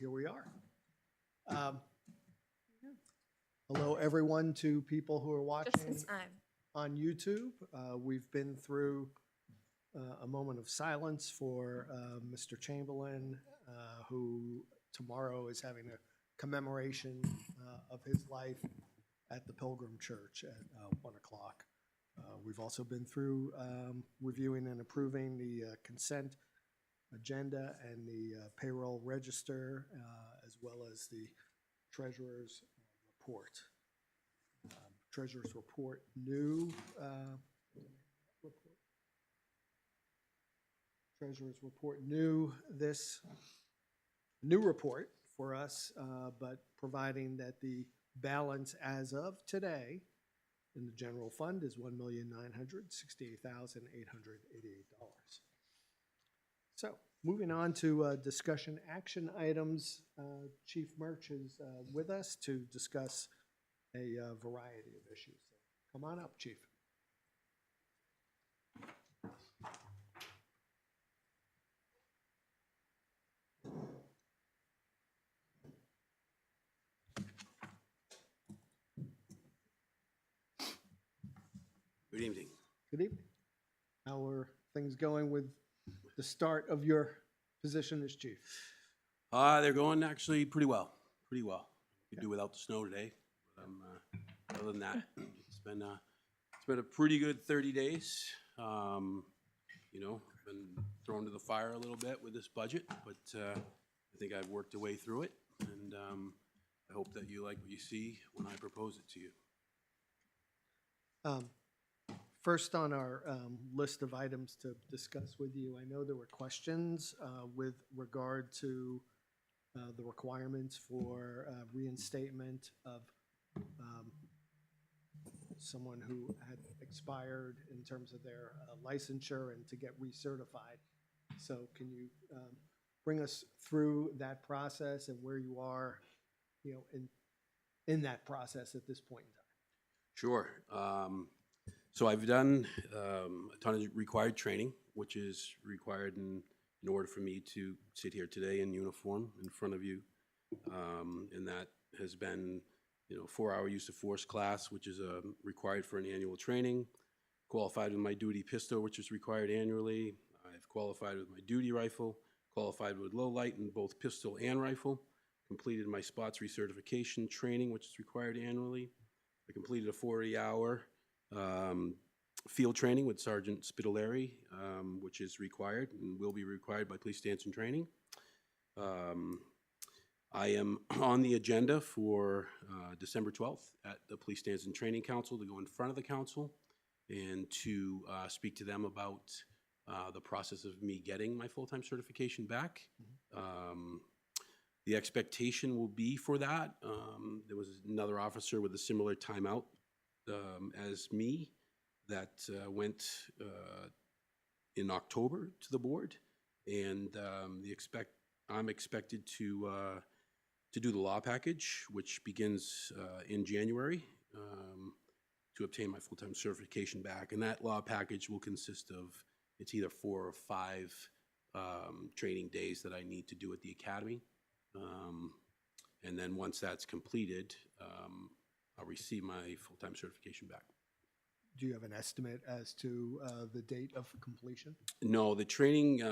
here we are. Hello, everyone, to people who are Just watching in time. on YouTube. We've been through a moment of silence for Mr. Chamberlain, who tomorrow is having a commemoration of his life at the Pilgrim Church at 1 o'clock. We've also been through reviewing and approving the consent agenda and the payroll register, as well as the treasurer's report. Treasurer's report new. Treasurer's report new. This new report for us, but providing that the balance as of today in the general fund is $1,968,888. So, moving on to discussion action items, Chief Murch is with us to discuss a variety of issues. So come on up, Chief. Good evening. Good evening. How are things going with the start of your position as chief? They're going actually pretty well. Pretty well. Could do without the snow today. But, other than that, it's been a pretty good 30 days. You know, been thrown to the fire a little bit with this budget, but I think I've worked a way through it, and I hope that you like what you see when I propose it to you. First on our list of items to discuss with you, I know there were questions with regard to the requirements for reinstatement of someone who had expired in terms of their licensure and to get recertified. So can you bring us through that process and where you are, you know, in that process at this point in time? Sure. So I've done a ton of required training, which is required in order for me to sit here today in uniform in front of you. And that has been, you know, 4-hour use of force class, which is required for an annual training. Qualified with my duty pistol, which is required annually. I've qualified with my duty rifle, qualified with low light in both pistol and rifle. Completed my spots recertification training, which is required annually. I completed a 40-hour field training with Sergeant Spitaleri, which is required and will be required by police stance and training. I am on the agenda for December 12th at the Police Stance and Training Council to go in front of the council and to speak to them about the process of me getting my full-time certification back. The expectation will be for that. There was another officer with a similar timeout as me that went in October to the board, and I'm expected to do the law package, which begins in January, to obtain my full-time certification back. And that law package will consist of, it's either 4 or 5 training days that I need to do at the academy. And then once that's completed, I'll receive my full-time certification back. Do you have an estimate as to the date of completion? No, the training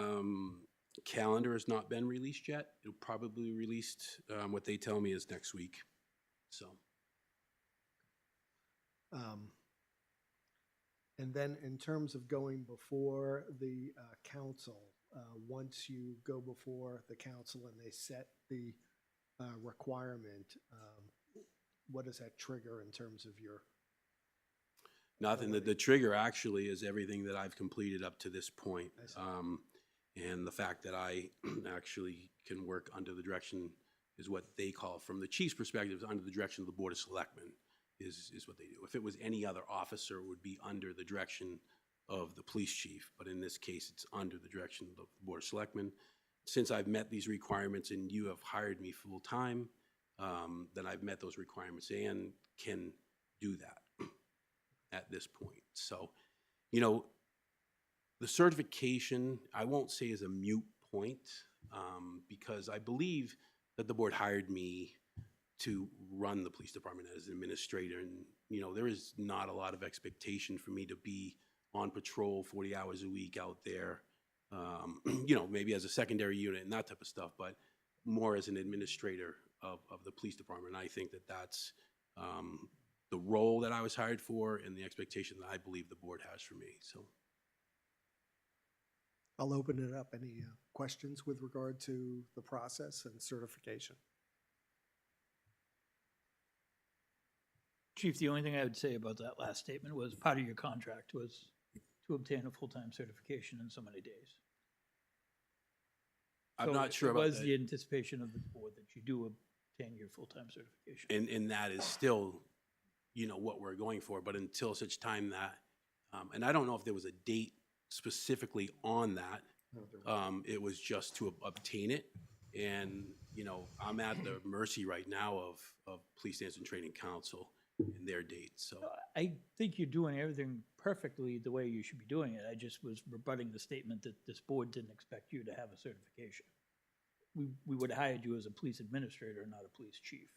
calendar has not been released yet. It'll probably be released, what they tell me is next week, so. And then in terms of going before the council, once you go before the council and they set the requirement, what does that trigger in terms of your? Nothing. The trigger actually is everything that I've completed up to this point. And the fact that I actually can work under the direction is what they call, from the chief's perspective, under the direction of the Board of Selectmen is what they do. If it was any other officer, it would be under the direction of the police chief. But in this case, it's under the direction of the Board of Selectmen. Since I've met these requirements and you have hired me full time, then I've met those requirements and can do that at this point. So, you know, the certification, I won't say is a moot point, because I believe that the board hired me to run the police department as an administrator. And, you know, there is not a lot of expectation for me to be on patrol 40 hours a week out there, you know, maybe as a secondary unit and that type of stuff, but more as an administrator of the police department. And I think that that's the role that I was hired for and the expectation that I believe the board has for me, so. I'll open it up. Any questions with regard to the process and certification? Chief, the only thing I would say about that last statement was part of your contract was to obtain a full-time certification in so many days. I'm So not sure it about was that. the anticipation of the board that you do obtain your full-time certification. And that is still, you know, what we're going for, but until such time that, and I don't know if there was a date specifically on that. It was just to obtain it. And, you know, I'm at the mercy right now of Police Standards and Training Council and their dates, so. I think you're doing everything perfectly the way you should be doing it. I just was rebutting the statement that this board didn't expect you to have a certification. We would have hired you as a police administrator, not a police chief.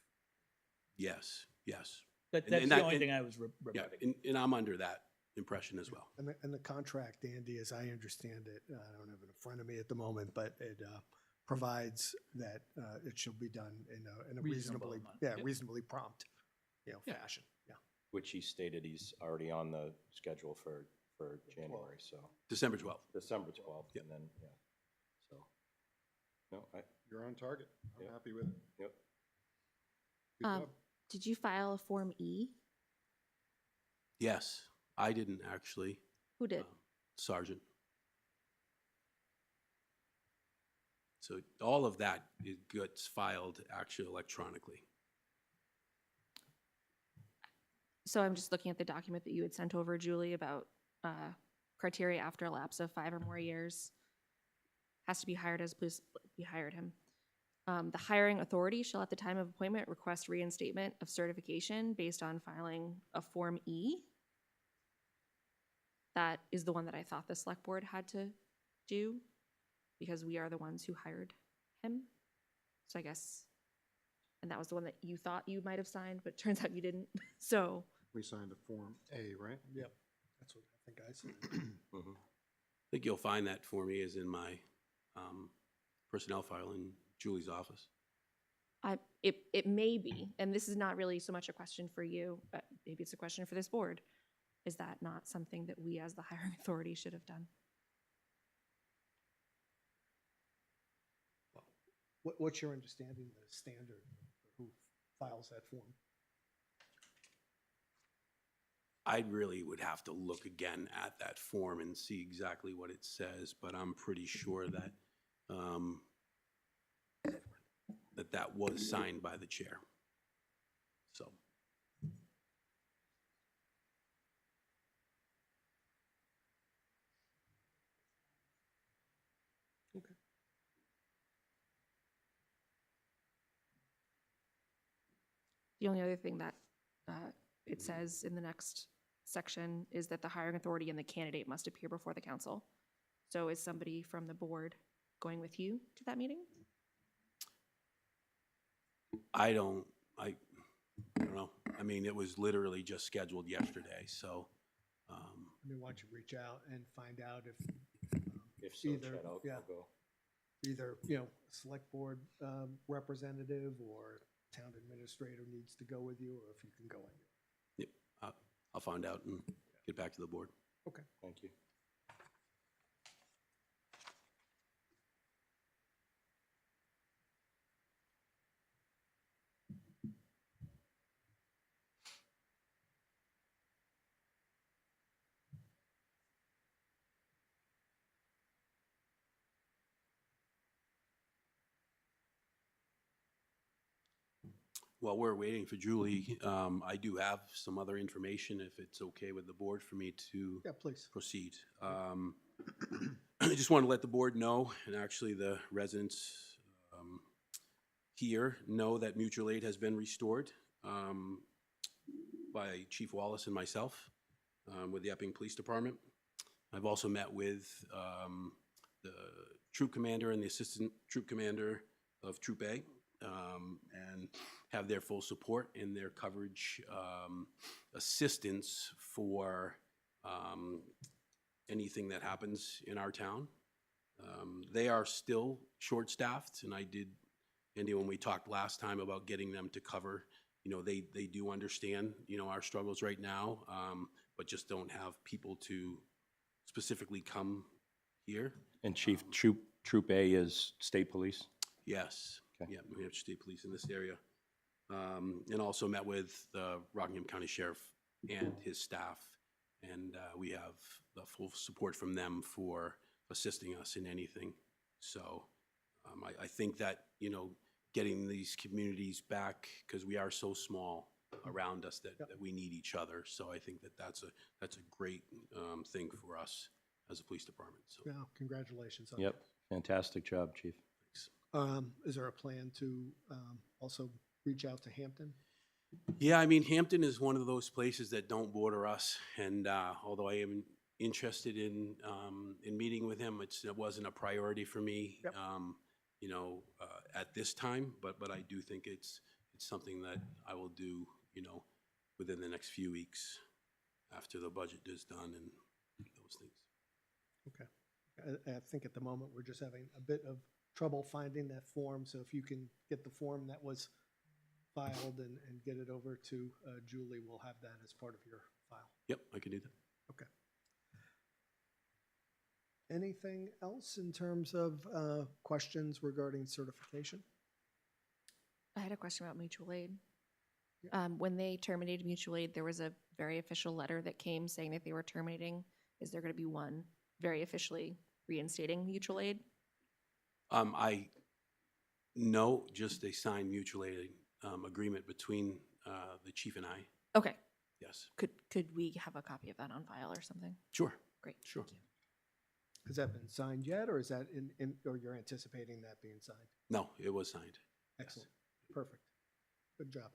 Yes, yes. That's And the that- only and- thing I was Yeah, rebutting. and I'm under that impression as well. And the contract, Andy, as I understand it, I don't have it in front of me at the moment, but it provides that it shall be done in a Reasonable reasonably, amount. yeah, Yep. reasonably prompt, Yeah. fashion, yeah. Which he stated he's already on the schedule for January, so December 12th. December 12th, Yep. and then, yeah. So, no, You're on target. I'm Yep. happy with it. yep. Good job. Did you file a Form E? Yes, I didn't actually. Who did? Sergeant. So all of that gets filed actually electronically. So I'm just looking at the document that you had sent over, Julie, about criteria after a lapse of 5 or more years. Has to be hired as police, we hired him. The hiring authority shall at the time of appointment request reinstatement of certification based on filing a Form E. That is the one that I thought the select board had to do because we are the ones who hired him. So I guess, and that was the one that you thought you might have signed, but turns out you didn't. So We signed a Form A, right? Yep, that's what I think I said. I think you'll find that for me is in my personnel file in Julie's office. it may be, and this is not really so much a question for you, but maybe it's a question for this board. Is that not something that we as the hiring authority should have done? What's your understanding of the standard for who files that form? I really would have to look again at that form and see exactly what it says, but I'm pretty sure that that was signed by the chair. So. Okay. The only other thing that it says in the next section is that the hiring authority and the candidate must appear before the council. So is somebody from the board going with you to that meeting? I don't know. I mean, it was literally just scheduled yesterday, so. I mean, why don't you reach out and find out if If so, Either, Chad, I'll yeah. go. either, select board representative or town administrator needs to go with you, or if you can go on your own. Yep, I'll find out and get back to the board. Okay. Thank you. While we're waiting for Julie, I do have some other information, if it's okay with the board for me to Yeah, please. proceed. I just want to let the board know, and actually the residents here know that mutual aid has been restored by Chief Wallace and myself with the Epping Police Department. I've also met with the troop commander and the assistant troop commander of Troop A, and have their full support and their coverage assistance for anything that happens in our town. They are still short-staffed, and I did, Andy, when we talked last time about getting them to cover, you know, they do understand, you know, our struggles right now, but just don't have people to specifically come here. And Chief, Troop A is state police? Yes. Okay. Yeah, New Hampshire State Police in this area. And also met with the Rockingham County Sheriff and his staff. And we have the full support from them for assisting us in anything. So I think that, you know, getting these communities back, because we are so small around us that we need each other. So I think that that's a great thing for us as a police department. So Yeah, congratulations on Yep, fantastic job, Chief. that. Is there a plan to also reach out to Hampton? yeah, I mean, Hampton is one of those places that don't border us. And although I am interested in meeting with him, it wasn't a priority for me. Yep. You know, at this time, but I do think it's something that I will do, you know, within the next few weeks after the budget is done and those things. Okay. I think at the moment, we're just having a bit of trouble finding that form, so if you can get the form that was filed and get it over to Julie, we'll have that as part of your file. Yep, I can do that. Okay. Anything else in terms of questions regarding certification? I had a question about mutual aid. When they terminated mutual aid, there was a very official letter that came saying that they were terminating. Is there going to be one very officially reinstating mutual aid? I know just a signed mutual aid agreement between the chief and I. Okay. Yes. Could we have a copy of that on file or something? Sure. Great. Sure. Thank you. Has that been signed yet, or is that or you're anticipating that being signed? No, it was signed. Excellent. Perfect. Good job.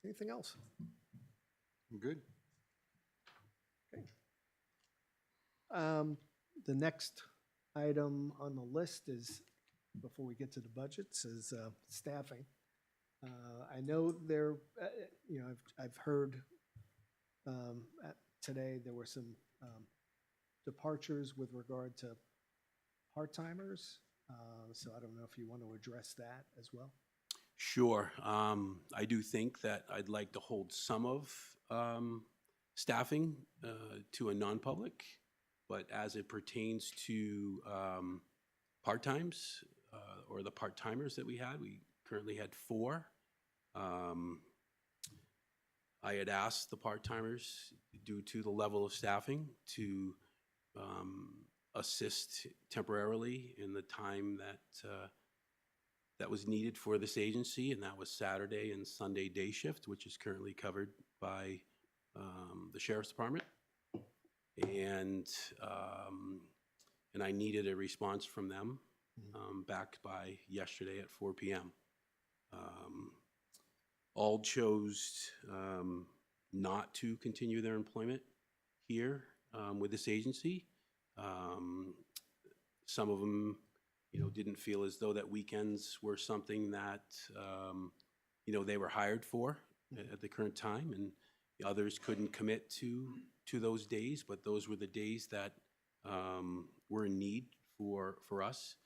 Anything else? I'm good. Okay. The next item on the list is, before we get to the budgets, is staffing. I know there, you know, I've heard today there were some departures with regard to part-timers. So I don't know if you want to address that as well. Sure. I do think that I'd like to hold some of staffing to a non-public, but as it pertains to part-times or the part-timers that we currently had 4. I had asked the part-timers, due to the level of staffing, to assist temporarily in the time that was needed for this agency, and that was Saturday and Sunday day shift, which is currently covered by the Sheriff's Department. And I needed a response from them back by yesterday at 4 p.m. All chose not to continue their employment here with this agency. Some of them, you know, didn't feel as though that weekends were something that, you know, they were hired for at the current time, and the others couldn't commit to those days, but those were the days that were in need for us.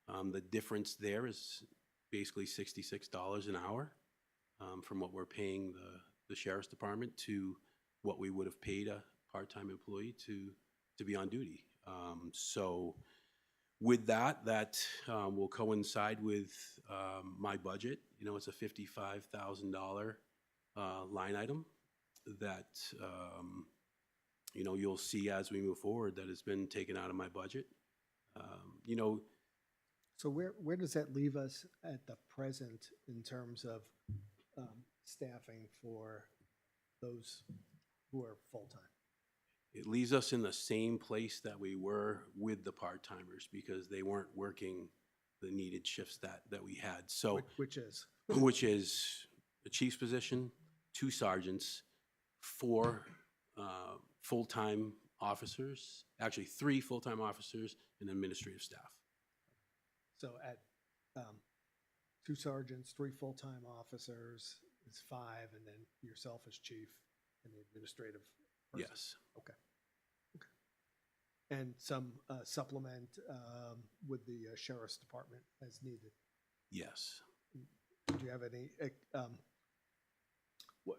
The difference there is basically $66 an hour from what we're paying the Sheriff's Department to what we would have paid a part-time employee to be on duty. So with that will coincide with my budget. You know, it's a $55,000 line item that, you know, you'll see as we move forward that has been taken out of my budget. You know, So where does that leave us at the present in terms of staffing for those who are full-time? it leaves us in the same place that we were with the part-timers because they weren't working the needed shifts that we had. So, Which is? which is the chief's position, 2 sergeants, 4 full-time officers, actually 3 full-time officers and administrative staff. So 2 sergeants, 3 full-time officers is 5, and then yourself as chief and the administrative person. Yes. Okay. And some supplement with the sheriff's department as needed. Yes. Do you have any,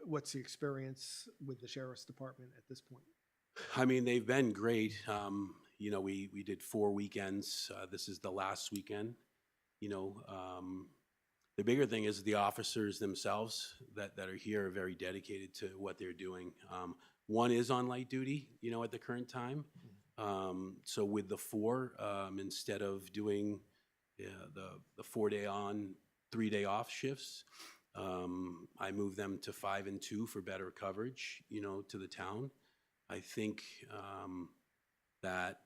what's the experience with the sheriff's department at this point? I mean, they've been great. You know, we did 4 weekends. This is the last weekend. You know, the bigger thing is the officers themselves that are here are very dedicated to what they're doing. One is on light duty, you know, at the current time. So with the 4, instead of doing the 4-day on, 3-day off shifts, I moved them to 5 and 2 for better coverage, you know, to the town. I think that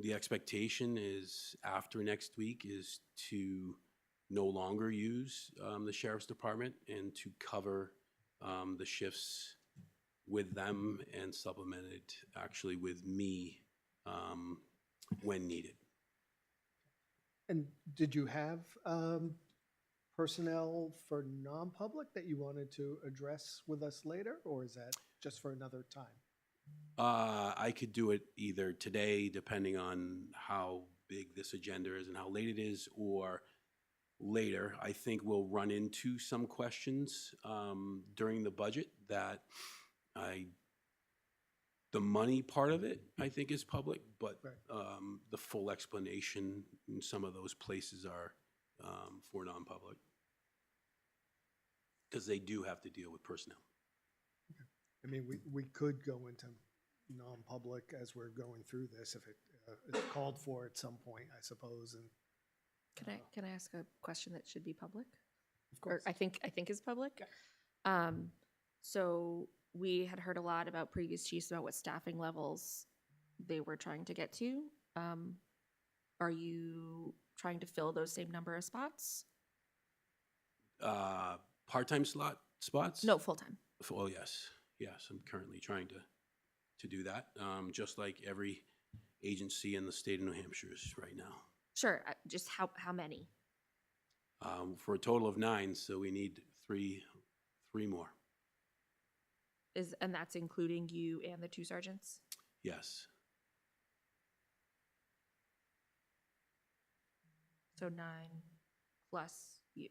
the expectation is after next week is to no longer use the sheriff's department and to cover the shifts with them and supplemented actually with me when needed. And did you have personnel for non-public that you wanted to address with us later, or is that just for another time? I could do it either today, depending on how big this agenda is and how late it is, or later. I think we'll run into some questions during the budget that the money part of it, I think, is public, but Right. the full explanation in some of those places are for non-public. Because they do have to deal with personnel. I mean, we could go into non-public as we're going through this if it is called for at some point, I suppose, and. Can I ask a question that should be public? Of Or course. I think is public? So we had heard a lot about previous chiefs about what staffing levels they were trying to get to. Are you trying to fill those same number of spots? Part-time spots? No, full-time. Oh, yes. Yes, I'm currently trying to do that, just like every agency in the state of New Hampshire is right now. Sure, just how many? For a total of 9, so we need three more. And that's including you and the 2 sergeants? Yes. So 9 plus you.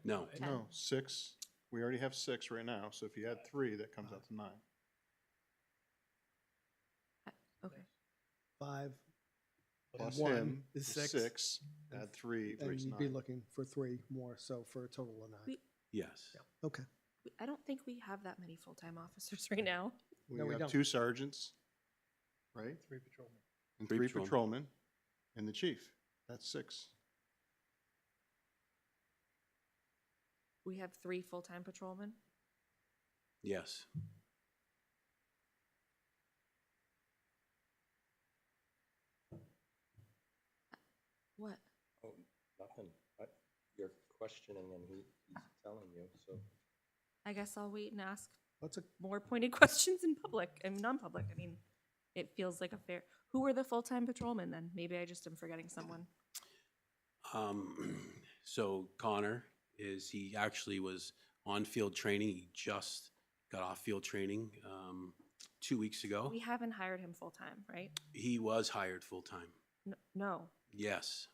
No. Ten. No, 6. We already have 6 right now, so if you add 3, that comes out to 9. Okay. 5 Plus one him is is 6. 6, add 3, And 3 is you'd be 9. looking for 3 more, so for a total of 9. Yes. Okay. I don't think we have that many full-time officers right now. We No, we have don't. 2 sergeants, right? 3 patrolmen. And Three 3 patrolmen. patrolmen, and the chief. That's 6. We have 3 full-time patrolmen. Yes. What? Oh, nothing. You're questioning and he's telling you, so. I guess I'll wait and ask What's a, more pointed questions in public and non-public. I mean, it feels like a fair. Who are the full-time patrolmen then? Maybe I just am forgetting someone. So Connor he actually was on field training. He just got off field training 2 weeks ago. We haven't hired him full-time, right? He was hired full-time. No. Yes.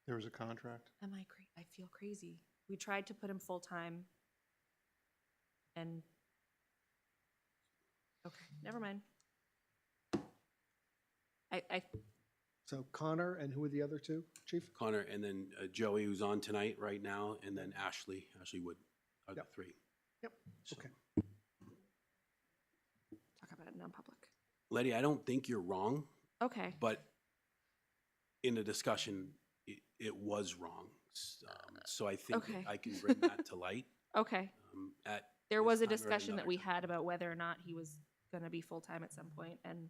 There was a contract. I feel crazy. We tried to put him full-time and, okay, never mind. so Connor, and who are the other 2, Chief? Connor, and then Joey, who's on tonight right now, and then Ashley Wood are the Yep. 3. Yep, So, okay. Talk about it non-public. Letty, I don't think you're wrong, Okay. but in the discussion, it was wrong. So I think Okay. I can bring that to light. Okay. At There this was a time or discussion that another we time. had about whether or not he was gonna be full-time at some point, and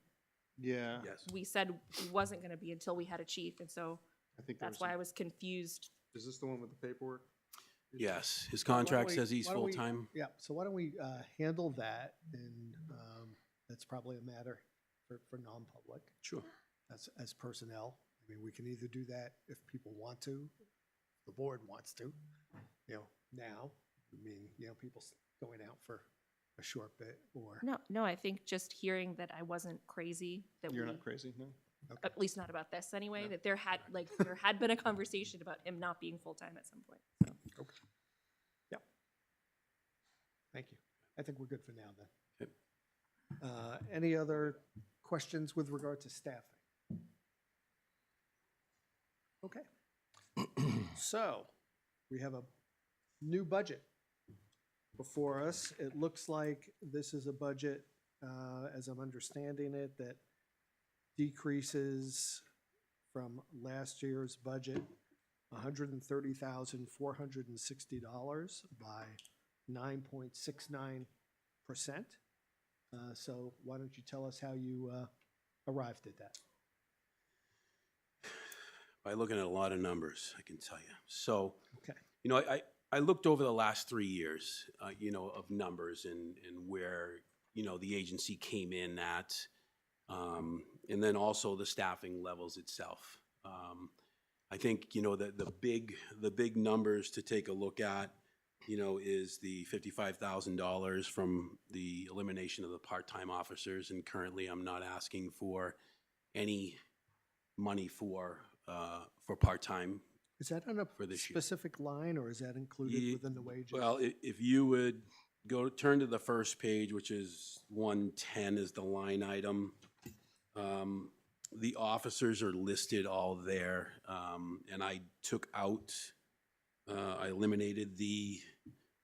Yeah. Yes. we said he wasn't gonna be until we had a chief, and so I think there that's was why I some- was confused. Is this the one with the paperwork? Yes, his Why don't contract we- says he's why don't we- full-time. Yeah, so why don't we handle that, and that's probably a matter for non-public, Sure. as personnel. I mean, we can either do that if people want to, the board wants to, now. I mean, people going out for a short bit or, No, I think just hearing that I wasn't crazy, that You're we, not crazy, no? at least not about this anyway, No. that there had been a conversation about him not being full-time at some point, so. thank you. I think we're good for now then. Okay. Any other questions with regard to staffing? Okay. So, we have a new budget before us. It looks like this is a budget, as I'm understanding it, that decreases from last year's budget $130,460 by 9.69%. So why don't you tell us how you arrived at that? By looking at a lot of numbers, I can tell you. So, Okay. I looked over the last 3 years, of numbers and where, the agency came in at, and then also the staffing levels itself. I think, the big numbers to take a look at, is the $55,000 from the elimination of the part-time officers, and currently I'm not asking for any money for part-time. Is that on a For this year. specific line, or is that included within the wages? Well, if you would turn to the first page, which is 110 is the line item. The officers are listed all there, and I took out, I eliminated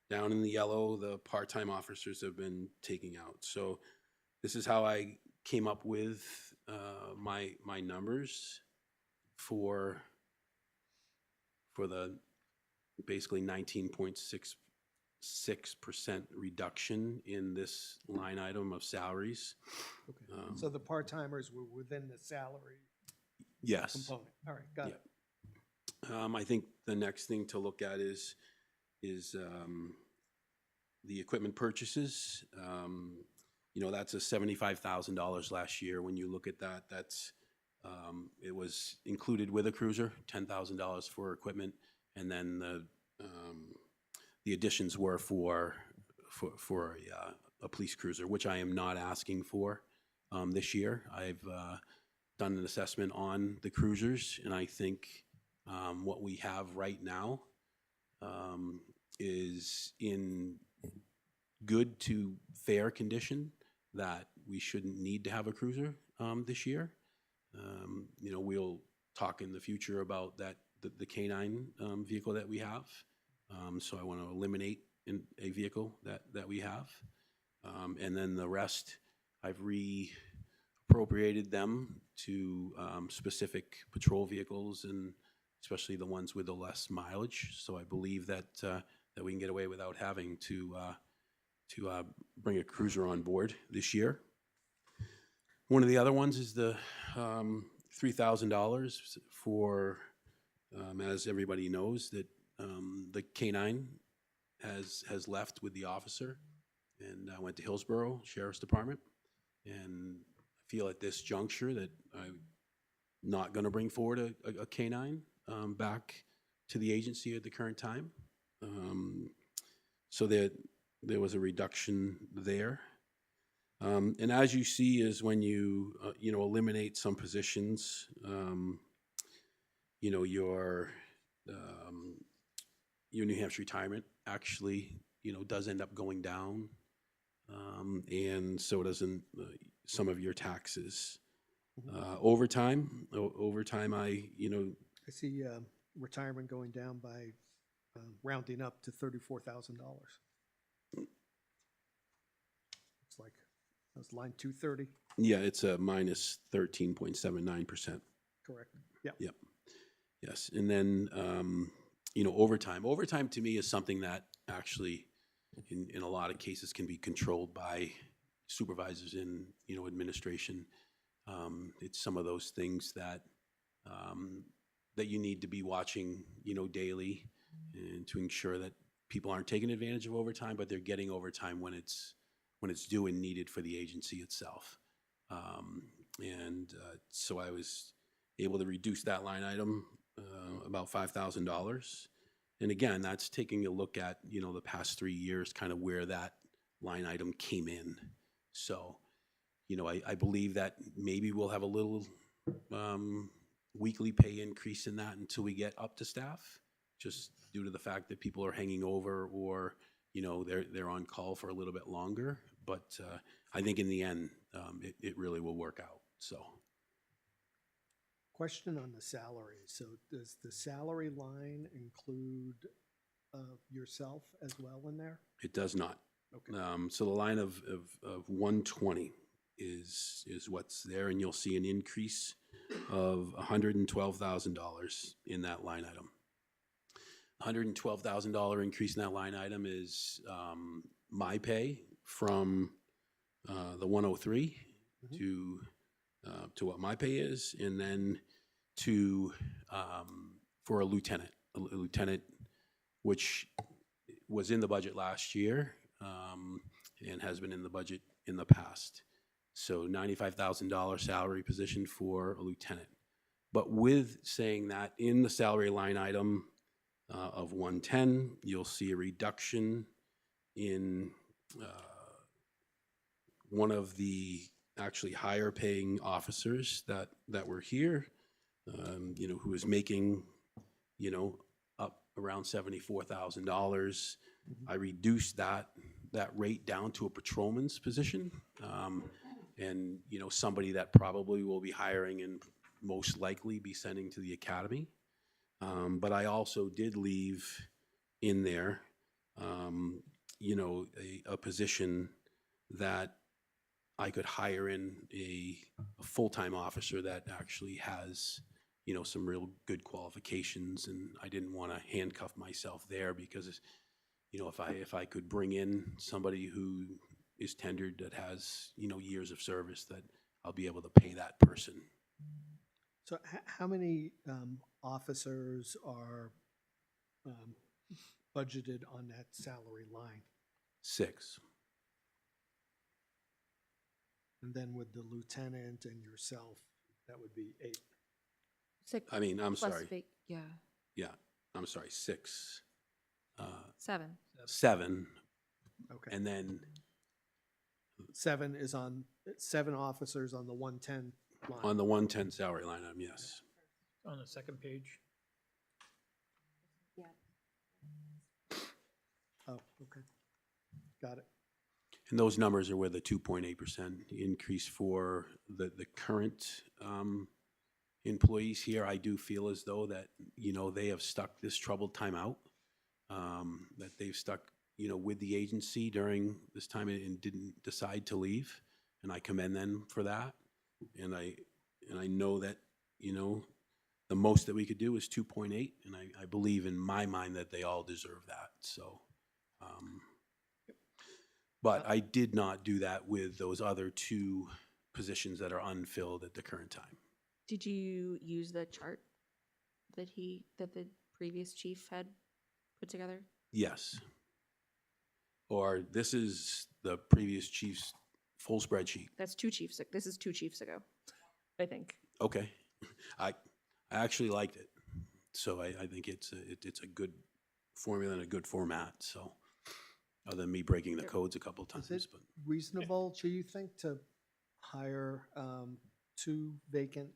down in the yellow, the part-time officers have been taken out. So this is how I came up with my numbers for the basically 19.66% reduction in this line item of salaries. Okay. So the part-timers were within the salary Yes. component. All right, got it. I think the next thing to look at is the equipment purchases. That's a $75,000 last year. When you look at that, it was included with a cruiser, $10,000 for equipment, and then the additions were for a police cruiser, which I am not asking for this year. I've done an assessment on the cruisers, and I think what we have right now is in good to fair condition, that we shouldn't need to have a cruiser this year. We'll talk in the future about the K-9 vehicle that we have. So I want to eliminate a vehicle that we have. And then the rest, I've reappropriated them to specific patrol vehicles, and especially the ones with the less mileage. So I believe that we can get away without having to bring a cruiser on board this year. One of the other ones is the $3,000 for, as everybody knows, that the K-9 has left with the officer, and I went to Hillsborough Sheriff's Department, and I feel at this juncture that I'm not going to bring forward a K-9 back to the agency at the current time. So there was a reduction there. And as you see, is when you eliminate some positions, your New Hampshire retirement actually does end up going down, and so doesn't some of your taxes. Overtime, I see retirement going down by rounding up to $34,000. Looks like that was line 230, yeah, it's a minus 13.79%. correct? Yeah. Yep. Yes, and then overtime. Overtime to me is something that actually, in a lot of cases, can be controlled by supervisors in administration. It's some of those things that you need to be watching daily, and to ensure that people aren't taking advantage of overtime, but they're getting overtime when it's due and needed for the agency itself. So I was able to reduce that line item about $5,000. And again, that's taking a look at, you know, the past 3 years, kind of where that line item came in. So, you know, I believe that maybe we'll have a little weekly pay increase in that until we get up to staff, just due to the fact that people are hanging over or, you know, they're on call for a little bit longer. But I think in the end, it really will work out, so. Question on the salary. So does the salary line include yourself as well in there? It does not. Okay. So the line of 120 is what's there, and you'll see an increase of $112,000 in that line item. $112,000 increase in that line item is my pay from the 103 to what my pay is, and then to for a lieutenant, which was in the budget last year and has been in the budget in the past. So $95,000 salary position for a lieutenant. But with saying that, in the salary line item of 110, you'll see a reduction in one of the actually higher paying officers that were here, you know, who is making, you know, up around $74,000. I reduced that rate down to a patrolman's position, and, you know, somebody that probably will be hiring and most likely be sending to the academy. But I also did leave in there, you know, a position that I could hire in a full-time officer that actually has, you know, some real good qualifications, and I didn't want to handcuff myself there because, you know, if I could bring in somebody who is tenured that has, you know, years of service, that I'll be able to pay that person. So how many officers are budgeted on that salary line? 6. And then with the lieutenant and yourself, that would be 8. I mean, I'm Plus sorry. yeah, Yeah, I'm sorry, 6. 7. 7, Okay. and then 7 is on, 7 officers on the 110 line. on the 110 salary line item, yes. On the second page. Oh, okay. Got it. And those numbers are where the 2.8% increase for the current employees here. I do feel as though that, you know, they have stuck this troubled time out, that they've stuck, you know, with the agency during this time and didn't decide to leave. And I commend them for that. And I know that, you know, the most that we could do is 2.8, and I believe in my mind that they all deserve that. So, but I did not do that with those other 2 positions that are unfilled at the current time. Did you use the chart that the previous chief had put together? Yes. Or this is the previous chief's full spreadsheet. That's 2 chiefs. This is 2 chiefs ago, I think. Okay. I actually liked it. So I think it's a good formula and a good format. So other than me breaking the codes a couple of Is times, it but reasonable, do you think, to hire 2 vacant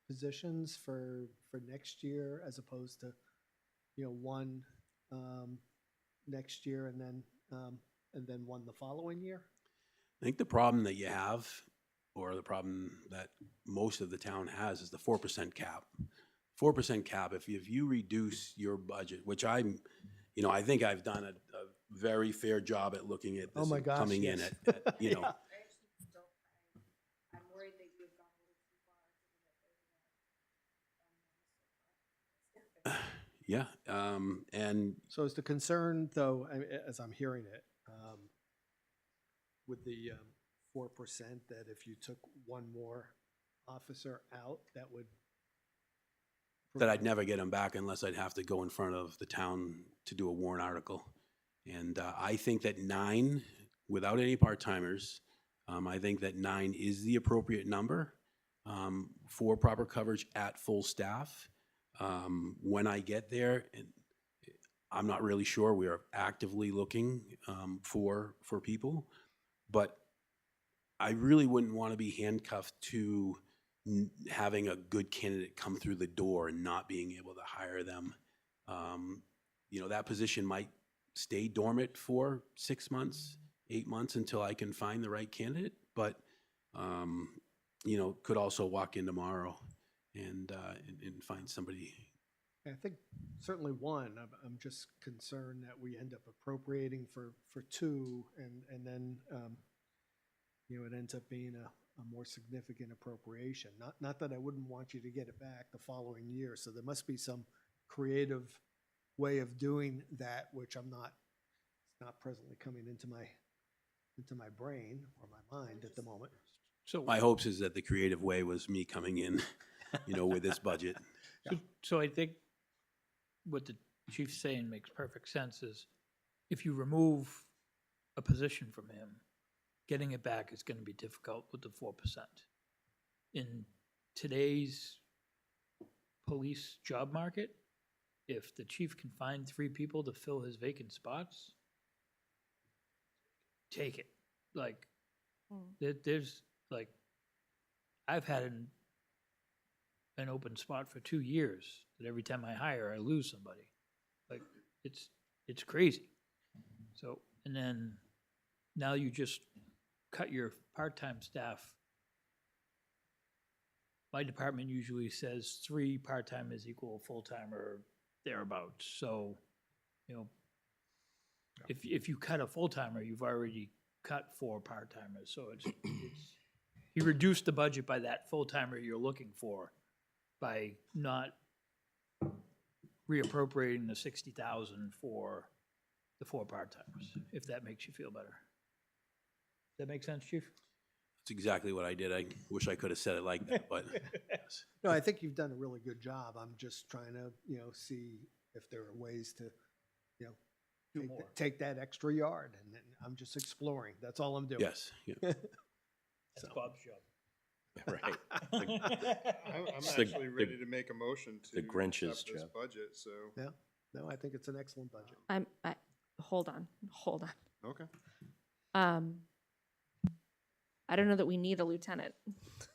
positions for next year as opposed to, you know, 1 next year and then 1 the following year? I think the problem that you have, or the problem that most of the town has, is the 4% cap. 4% cap, if you reduce your budget, which I'm, you know, I think I've done a very fair job at looking at this. Oh my and gosh, coming in yes. at, you know, Yeah. I'm worried that you've gone a little too far. yeah. And So is the concern, though, as I'm hearing it, with the 4%, that if you took 1 more officer out, that would? that I'd never get them back unless I'd have to go in front of the town to do a warrant article. And I think that 9, without any part-timers, I think that 9 is the appropriate number for proper coverage at full staff. When I get there, and I'm not really sure. We are actively looking for people, but I really wouldn't want to be handcuffed to having a good candidate come through the door and not being able to hire them. You know, that position might stay dormant for 6 months, 8 months until I can find the right candidate, but you know, could also walk in tomorrow and find somebody. I think certainly one, I'm just concerned that we end up appropriating for two, and then, you know, it ends up being a more significant appropriation. Not that I wouldn't want you to get it back the following year, so there must be some creative way of doing that, which it's not presently coming into my brain or my mind at the moment. So, My hopes is that the creative way was me coming in, you know, with this budget. so I think what the chief's saying makes perfect sense is if you remove a position from him, getting it back is going to be difficult with the 4%. In today's police job market, if the chief can find 3 people to fill his vacant spots, take it. Like, there's like, I've had an open spot for 2 years that every time I hire, I lose somebody. Like, it's crazy. So, and then now you just cut your part-time staff. My department usually says 3 part-time is equal a full-time or thereabouts. So, you know, if you cut a full-timer, you've already cut 4 part-timers. So it's you reduce the budget by that full-timer you're looking for by not reappropriating the 60,000 for the 4 part-timers, if that makes you feel better. Does that make sense, Chief? That's exactly what I did. I wish I could have said it like that, but yes. No, I think you've done a really good job. I'm just trying to, you know, see if there are ways to, you know, take that extra yard, and then I'm just exploring. That's all I'm doing. Yes, yeah. That's Bob's job. Right. I'm It's the- actually ready to make a motion to the Grinch's accept this job. budget, so, Yeah, no, I think it's an excellent budget. Hold on. okay. I don't know that we need a lieutenant.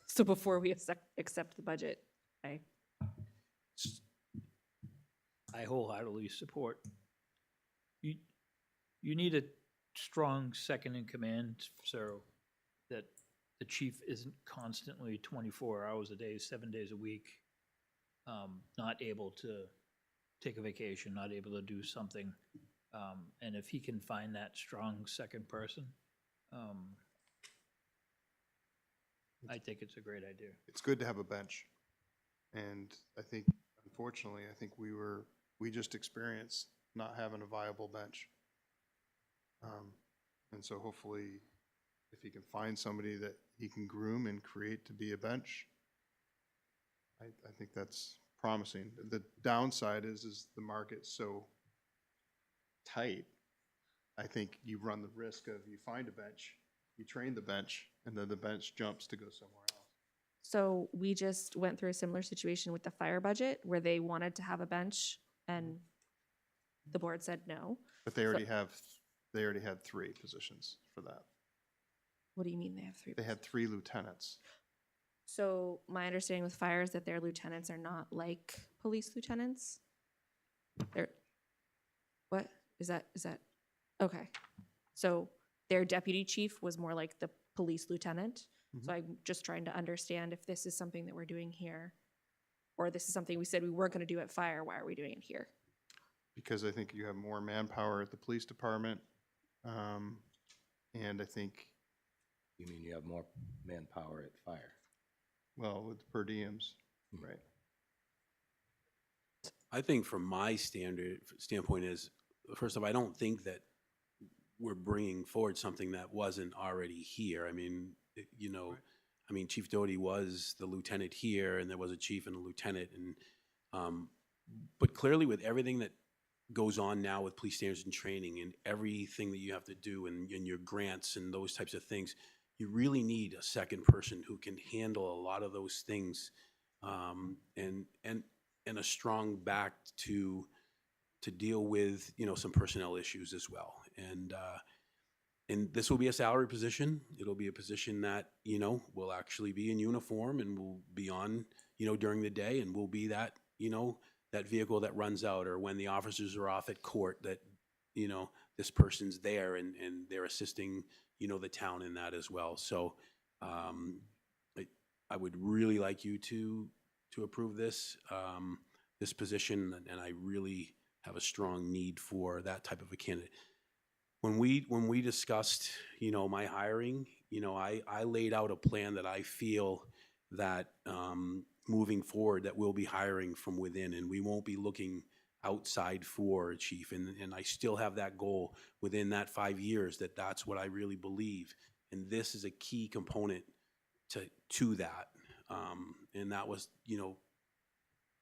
So before we accept the budget, I wholeheartedly support. You need a strong second in command, so that the chief isn't constantly 24 hours a day, 7 days a week, not able to take a vacation, not able to do something. And if he can find that strong second person, I think it's a great idea. It's good to have a bench. And I think, unfortunately, we just experienced not having a viable bench. And so hopefully, if he can find somebody that he can groom and create to be a bench, I think that's promising. The downside is the market's so tight. I think you run the risk of you find a bench, you train the bench, and then the bench jumps to go somewhere else. so we just went through a similar situation with the fire budget where they wanted to have a bench and the board said no. But they already had 3 positions for that. What do you mean they have 3? They had 3 lieutenants. So my understanding with fire is that their lieutenants are not like police lieutenants. What is that? Okay. So their deputy chief was more like the police lieutenant. So I'm just trying to understand if this is something that we're doing here, or this is something we said we weren't going to do at fire. Why are we doing it here? Because I think you have more manpower at the police department. And I think, You mean you have more manpower at fire? well, with per diems, right? I think from my standpoint is, first off, I don't think that we're bringing forward something that wasn't already here. I mean, you know, Right. I mean, Chief Doty was the lieutenant here, and there was a chief and a lieutenant, and but clearly with everything that goes on now with police standards and training and everything that you have to do and your grants and those types of things, you really need a second person who can handle a lot of those things, and a strong back to to deal with, you know, some personnel issues as well. And this will be a salary position. It'll be a position that, you know, will actually be in uniform and will be on, you know, during the day, and will be that, you know, that vehicle that runs out, or when the officers are off at court, that, you know, this person's there and they're assisting, you know, the town in that as well. So I would really like you to approve this, this position, and I really have a strong need for that type of a candidate. When we discussed, you know, my hiring, you know, I laid out a plan that I feel that moving forward that we'll be hiring from within, and we won't be looking outside for a chief. And I still have that goal within that 5 years, that's what I really believe. And this is a key component to that. And that was, you know,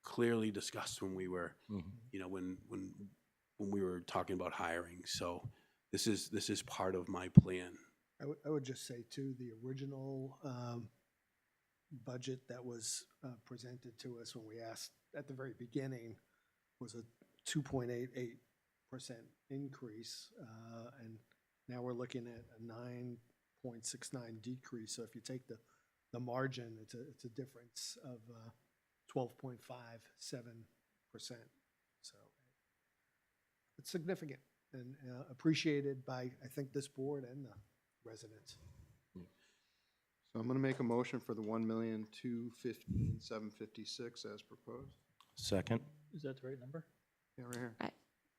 clearly discussed when we were, you know, when we were talking about hiring. So this is part of my plan. I would just say too, the original budget that was presented to us when we asked at the very beginning was a 2.88% increase, and now we're looking at a 9.69 decrease. So if you take the margin, it's a difference of 12.57%. So it's significant and appreciated by, I think, this board and the residents. So I'm gonna make a motion for the 1,215,756 as proposed. Second? Is that the right number? Yeah, right here.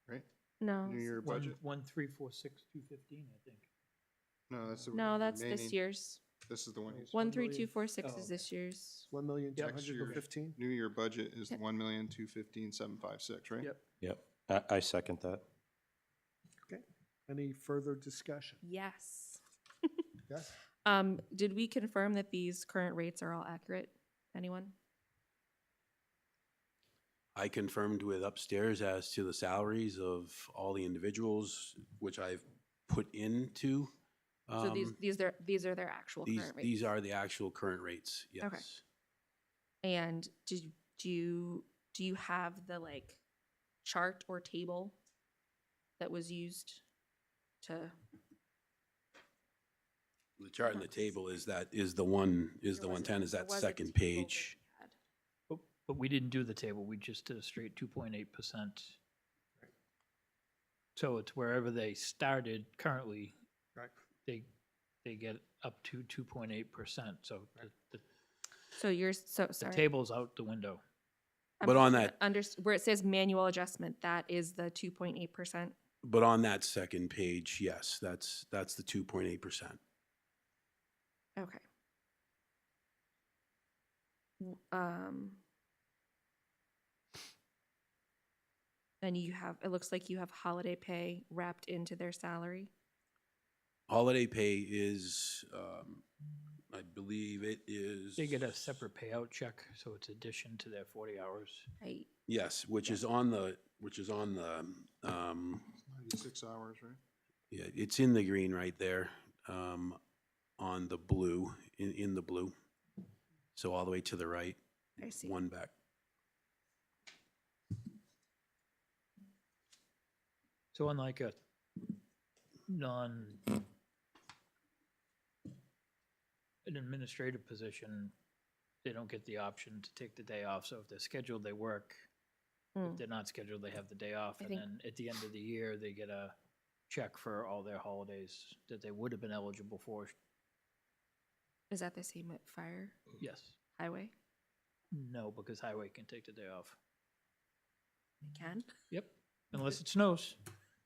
Right? No, New Year One, budget? 1,346,215, I think. No, that's the no, that's this remaining- year's. This is the one. 13246 Oh, is this year's. 1,215,000. New Year budget is Yep. 1,215,756, right? Yep. Yep. I second that. Okay. Any further discussion? Yes. Yes? Did we confirm that these current rates are all accurate? Anyone? I confirmed with upstairs as to the salaries of all the individuals, which I've put into. So these are their actual current rates? These are the actual current rates, yes. Okay. And do you have the like chart or table that was used to? The chart and the table is the 110, is that There was a second table that page. we had. But we didn't do the table, we just did a straight 2.8%. So it's wherever they started currently, Right. they get up to 2.8%, so the So you're, so, sorry. table's out the window. I'm But on trying that- to where it says manual adjustment, that is the 2.8%? But on that second page, yes, that's the 2.8%. Okay. And you have, it looks like you have holiday pay wrapped into their salary? Holiday pay is, I believe it is. They get a separate payout check, so it's addition to their 40 hours. Yes, which is on the, 96 hours, right? yeah, it's in the green right there, on the blue, in the blue. So all the way to the right, I see. one back. So unlike an administrative position, they don't get the option to take the day off. So if they're scheduled, they work. If they're not scheduled, they have the day off. I And think- then at the end of the year, they get a check for all their holidays that they would have been eligible for. Is that the same with fire, Yes. highway? No, because highway can take the day off. They can? Yep. Unless it snows.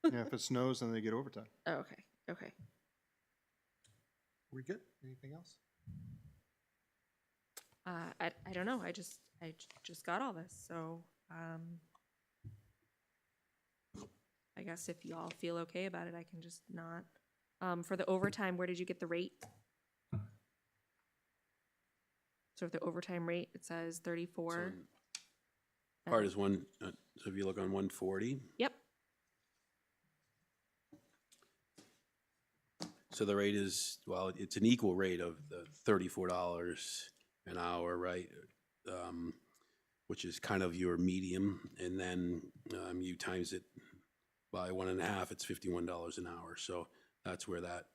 Yeah, if it snows, then they get overtime. Oh, okay, okay. We good? Anything else? I don't know, I just got all this, so, I guess if y'all feel okay about it, I can just not. For the overtime, where did you get the rate? So if the overtime rate, it says 34. Part is one, so if you look on 140, Yep, so the rate is, well, it's an equal rate of the $34 an hour, right? which is kind of your medium, and then you times it by 1.5, it's $51 an hour. So that's where that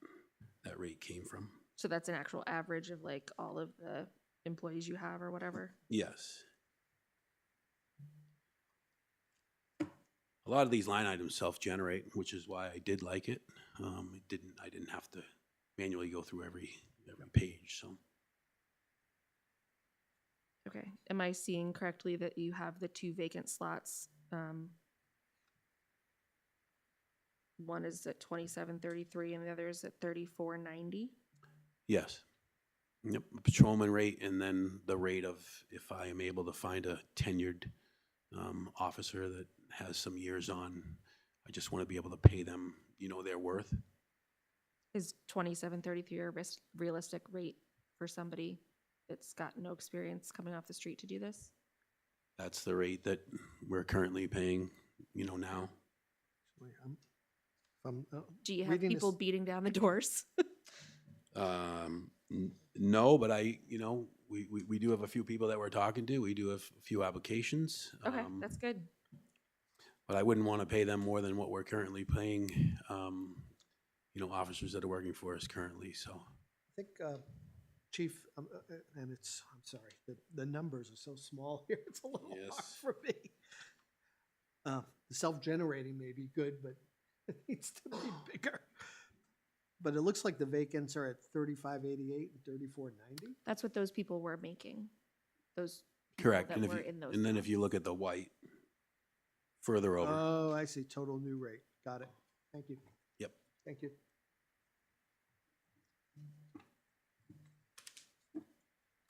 rate came from. So that's an actual average of like all of the employees you have or whatever? Yes. A lot of these line items self-generate, which is why I did like it. I didn't have to manually go through every page, so. Okay. Am I seeing correctly that you have the 2 vacant slots? One is at 2733 and the other is at 3490? Yes. Yep, patrolman rate, and then the rate of if I am able to find a tenured officer that has some years on, I just want to be able to pay them, their worth. Is 2733 a realistic rate for somebody that's got no experience coming off the street to do this? That's the rate that we're currently paying, now. Wait, I'm Do you have reading people this- beating down the doors? No, but we do have a few people that we're talking to. We do have a few applications. Okay, that's good. But I wouldn't want to pay them more than what we're currently paying, officers that are working for us currently, so. I think, Chief, and I'm sorry, the numbers are so small here, it's a little hard Yes. for me. The self-generating may be good, but it needs to be bigger. But it looks like the vacants are at 3588 and 3490. That's what those people were making. Those people Correct, that and were in those. and then if you look at the white, further over. Oh, I see, total new rate. Got it. Thank you. Yep. Thank you.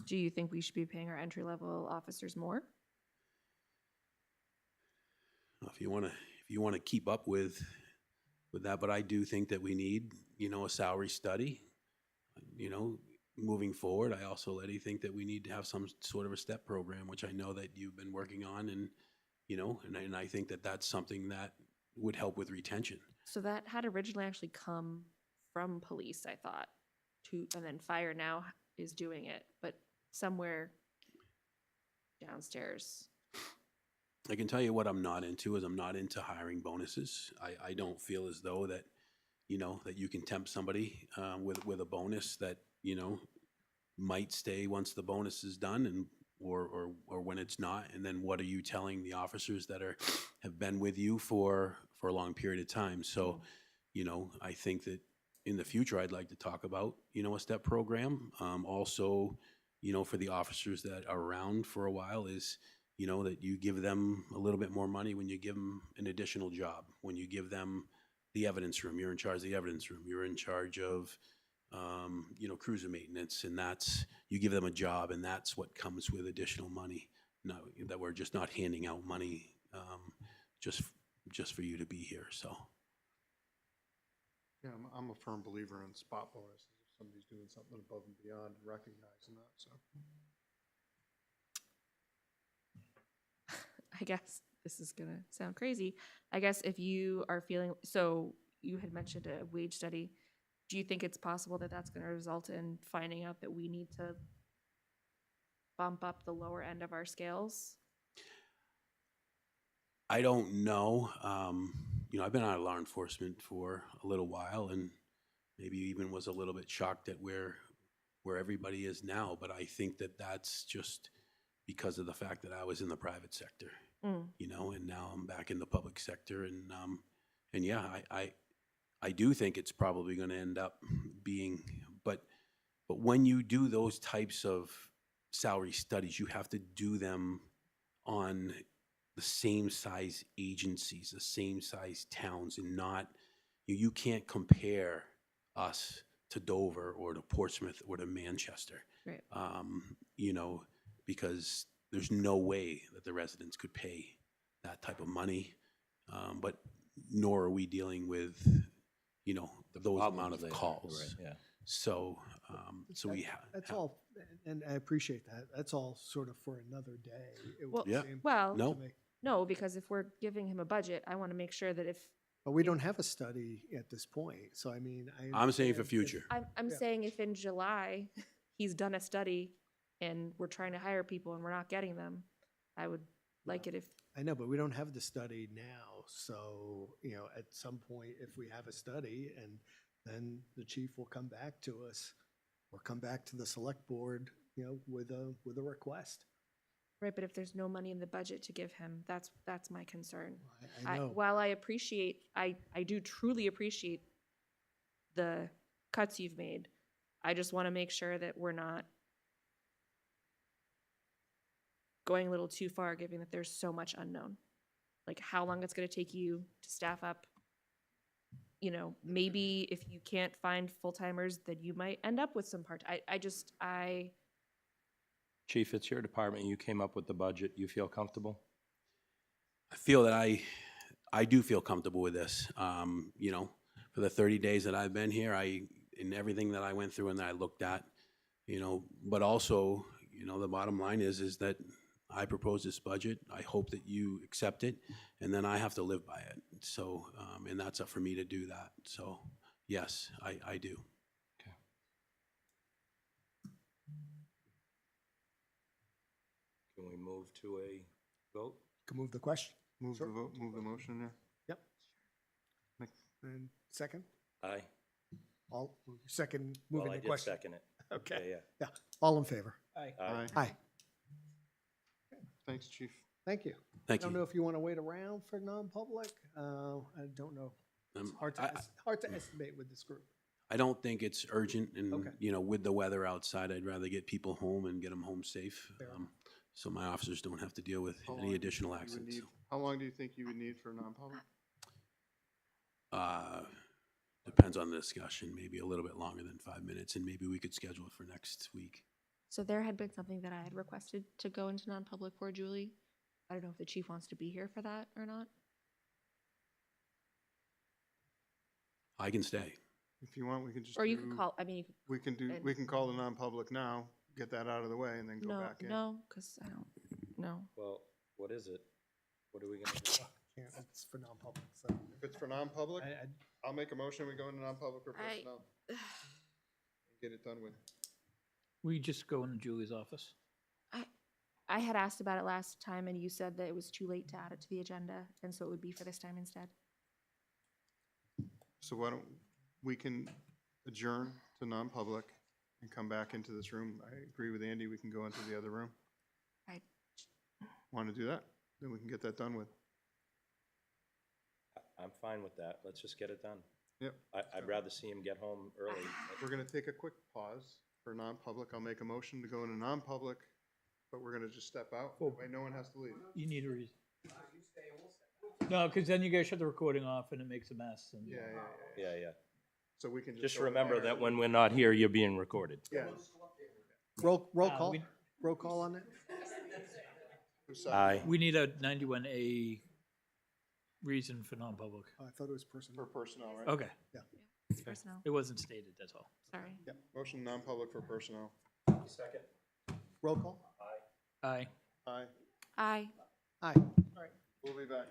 Do you think we should be paying our entry-level officers more? If you want to keep up with that, but I do think that we need, a salary study, moving forward. I also, Letty, think that we need to have some sort of a step program, which I know that you've been working on, and, and I think that that's something that would help with retention. So that had originally actually come from police, I thought, and then fire now is doing it, but somewhere downstairs. I can tell you what I'm not into is I'm not into hiring bonuses. I don't feel as though that, that you can tempt somebody with a bonus that, might stay once the bonus is done and or when it's not. And then what are you telling the officers that have been with you for a long period of time? So, I think that in the future, I'd like to talk about, a step program. Also, for the officers that are around for a while is, that you give them a little bit more money when you give them an additional job, when you give them the evidence room, you're in charge of the evidence room, you're in charge of, cruiser maintenance, and you give them a job, and that's what comes with additional money. No, that we're just not handing out money just for you to be here, so. Yeah, I'm a firm believer in spot bonuses if somebody's doing something above and beyond and recognizing that, so. I guess this is gonna sound crazy. I guess if you are feeling, so you had mentioned a wage study. Do you think it's possible that that's gonna result in finding out that we need to bump up the lower end of our scales? I don't know. I've been out of law enforcement for a little while, and maybe even was a little bit shocked at where everybody is now. But I think that that's just because of the fact that I was in the private sector, and now I'm back in the public sector, and yeah, I do think it's probably going to end up being, but when you do those types of salary studies, you have to do them on the same size agencies, the same size towns, and not, you can't compare us to Dover or to Portsmouth or to Manchester. Right. Because there's no way that the residents could pay that type of money. But nor are we dealing with, those amount of calls. Right, yeah. So, we have. That's all, and I appreciate that. That's all sort of for another day. It would Well, Yeah. seem Well, No. to me. no, because if we're giving him a budget, I want to make sure that if, But we don't have a study at this point, so I mean, I'm saying for understand if- future. I'm Yeah. saying if in July, he's done a study and we're trying to hire people and we're not getting them, I would like it if, I know, but we don't have the study now, so, you know, at some point, if we have a study, and then the chief will come back to us, or come back to the select board, you know, with a request. right, but if there's no money in the budget to give him, that's my concern. I know. While I appreciate, I do truly appreciate the cuts you've made, I just want to make sure that we're not going a little too far, given that there's so much unknown. Like how long it's going to take you to staff up. You know, maybe if you can't find full-timers, then you might end up with some part. I Chief, it's your department. You came up with the budget. You feel comfortable? I feel that I do feel comfortable with this. You know, for the 30 days that I've been here, in everything that I went through and that I looked at, you know, but also, you know, the bottom line is that I propose this budget. I hope that you accept it, and then I have to live by it. So, and that's up for me to do that. So, yes, I do. Okay. Can we move to a vote? Can move the question. Move the Sure. vote, move the motion, yeah. Yep. Make- And second, Aye. all, second, Well, moving I the did question. second it. Okay, Yeah, yeah, all in favor? Aye. Aye. Aye, Thanks, chief. thank you. Thank I don't you. know if you want to wait around for non-public. I don't know. It's hard to estimate with this group. I don't think it's urgent, and Okay. you know, with the weather outside, I'd rather get people home and get them home safe, Fair so my officers don't have to deal with How long any do additional you would accidents. need- How long do you think you would need for non-public? Depends on the discussion, maybe a little bit longer than 5 minutes, and maybe we could schedule it for next week. So there had been something that I had requested to go into non-public for, Julie. I don't know if the chief wants to be here for that or not. I can stay. If you want, we can just Or you could do- call, I mean, you could, and- we can call the non-public now, get that out of the way, and then go no, back in. no, because I don't, no. Well, what is it? What are we gonna do? Yeah, it's for non-public, so. If it's for non-public, I- I'll make a motion, we go into non-public for I- personnel. Get it done with. We just go into Julie's office. I had asked about it last time and you said that it was too late to add it to the agenda, and so it would be for this time instead. So why don't, we can adjourn to non-public and come back into this room. I agree with Andy, we can go into the other room. I- Want to do that? Then we can get that done with. I'm fine with that. Let's just get it done. Yep. I'd rather see him get home early. We're gonna take a quick pause for non-public. I'll make a motion to go into non-public, but we're gonna just step out. That way no one has to leave. You need a reason. No, because then you guys shut the recording off and it makes a mess. And Yeah. So we can Just go remember there. that when we're not here, you're being recorded. Yeah. Roll call, we- roll call on it? Who's second? Aye. We need a 91A reason for non-public. Oh, I thought it was personnel. For personnel, right? Okay, It's personnel, it wasn't stated, that's all. sorry. Yep. Motion non-public for personnel. Second. Roll call? Aye. Aye. Aye. Aye. We'll be back.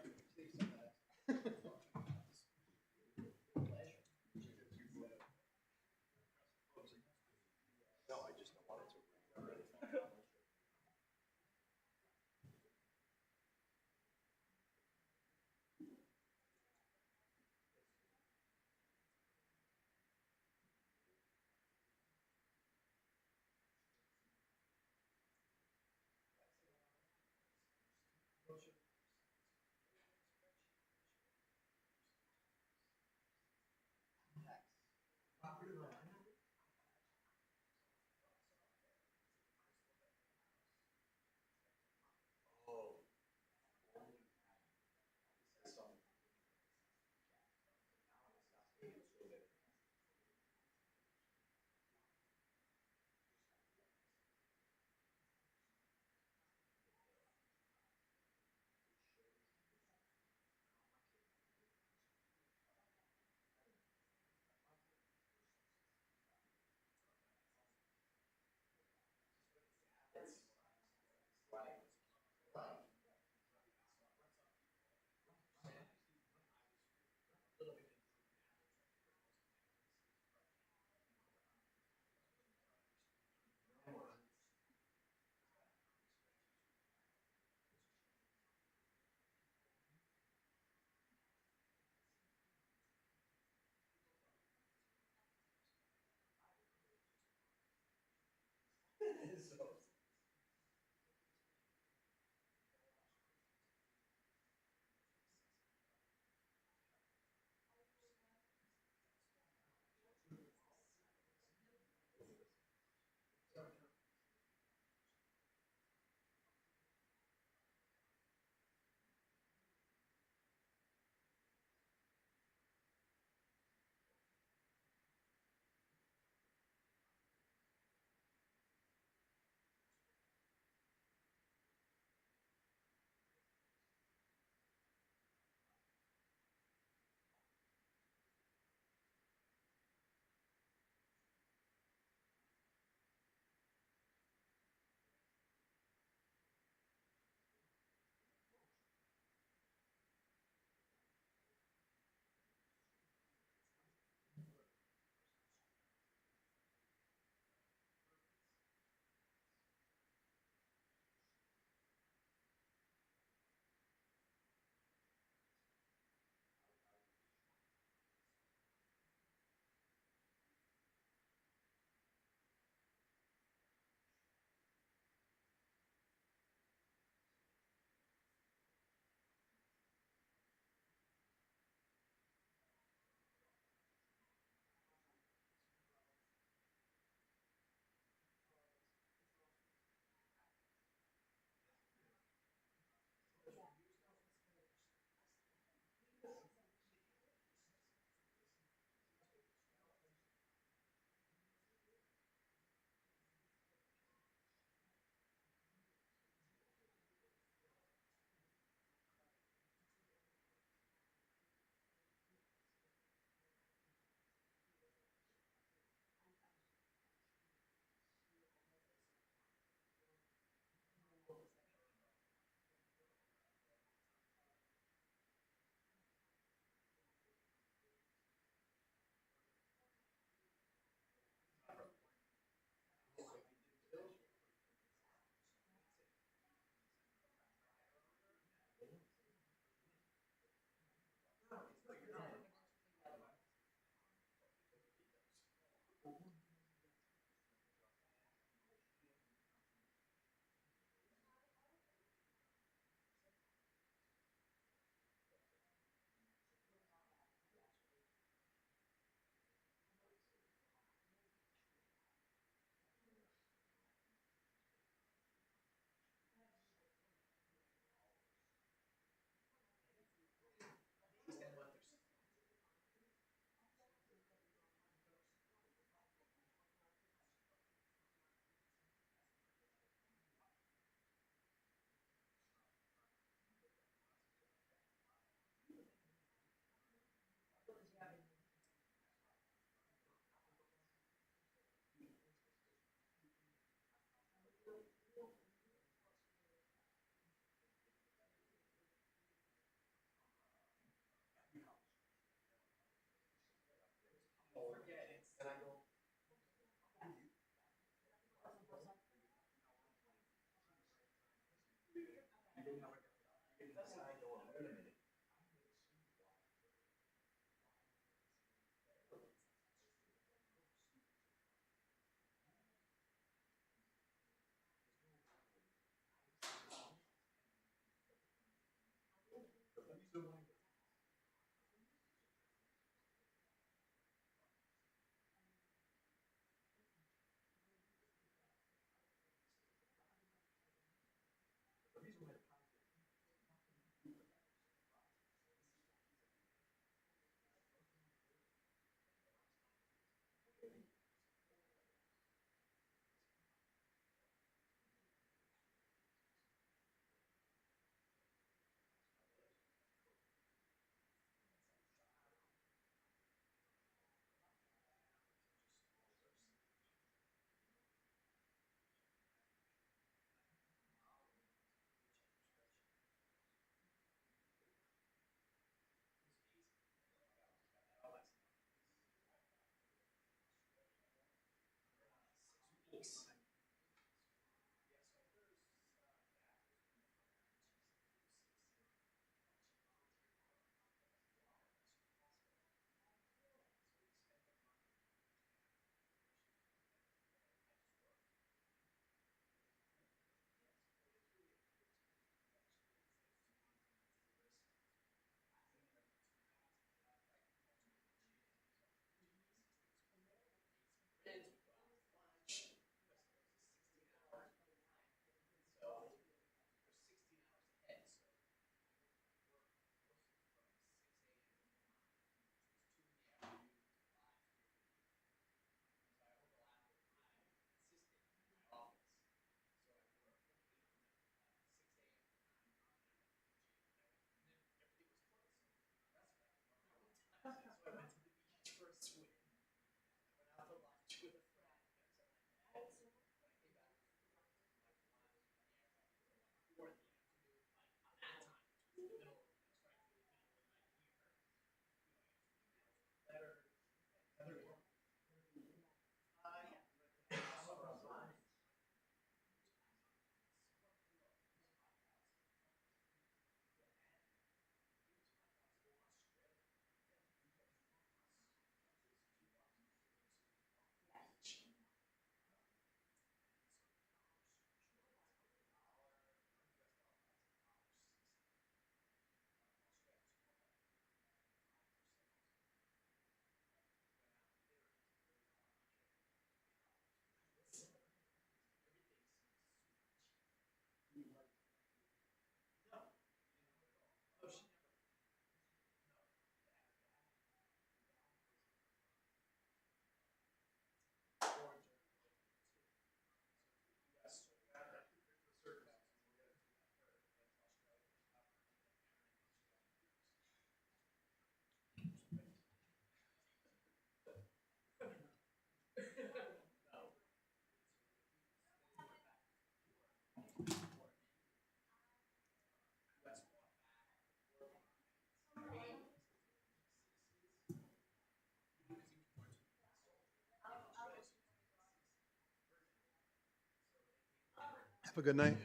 Have a good night.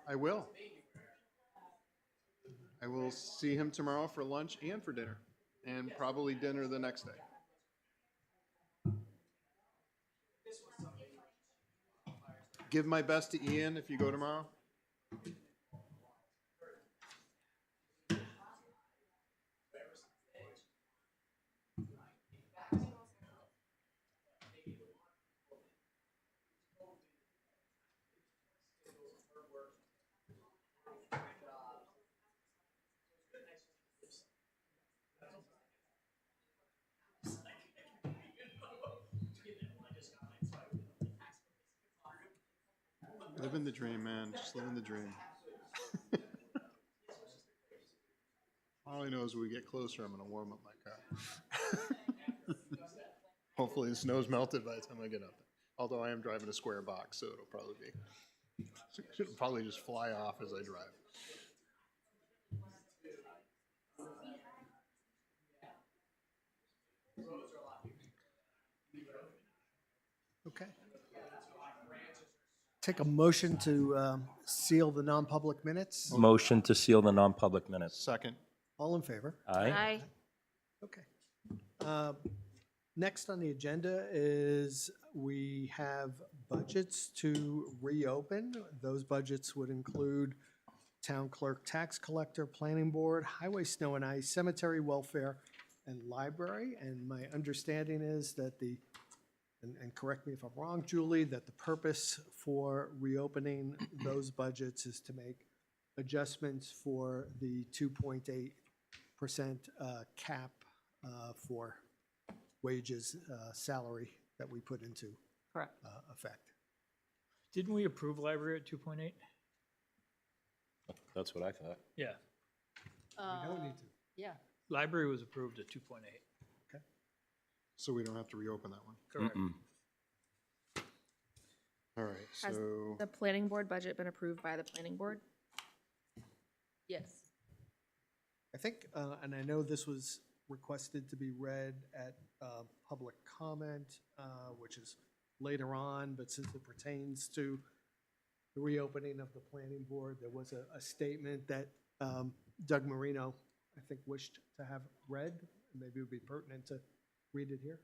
I will. I will see him tomorrow for lunch and for dinner, and probably dinner the next day. Give my best to Ian if you go tomorrow. Living the dream, man. Just living the dream. All I know is when we get closer, I'm going to warm up my car. Hopefully the snow's melted by the time I get up there. Although I am driving a square box, so it'll probably just fly off as I drive. Okay. Take a motion to seal the non-public minutes. Motion to seal the non-public minutes. Second. All in favor? Aye. Okay. Next on the agenda is we have budgets to reopen. Those budgets would include town clerk, tax collector, planning board, highway, snow and ice, cemetery, welfare, and library. And my understanding is that and correct me if I'm wrong, Julie, that the purpose for reopening those budgets is to make adjustments for the 2.8% cap for wages, salary that we put into Correct. effect. Didn't we approve library at 2.8? That's what I thought. Yeah, We don't need to. Yeah. library was approved at 2.8. So we don't have to reopen that one. Correct. All right, Has so the planning board budget been approved by the planning board? Yes. I think, and I know this was requested to be read at public comment, which is later on, but since it pertains to the reopening of the planning board, there was a statement that Doug Marino, I think, wished to have read. Maybe it would be pertinent to read it here.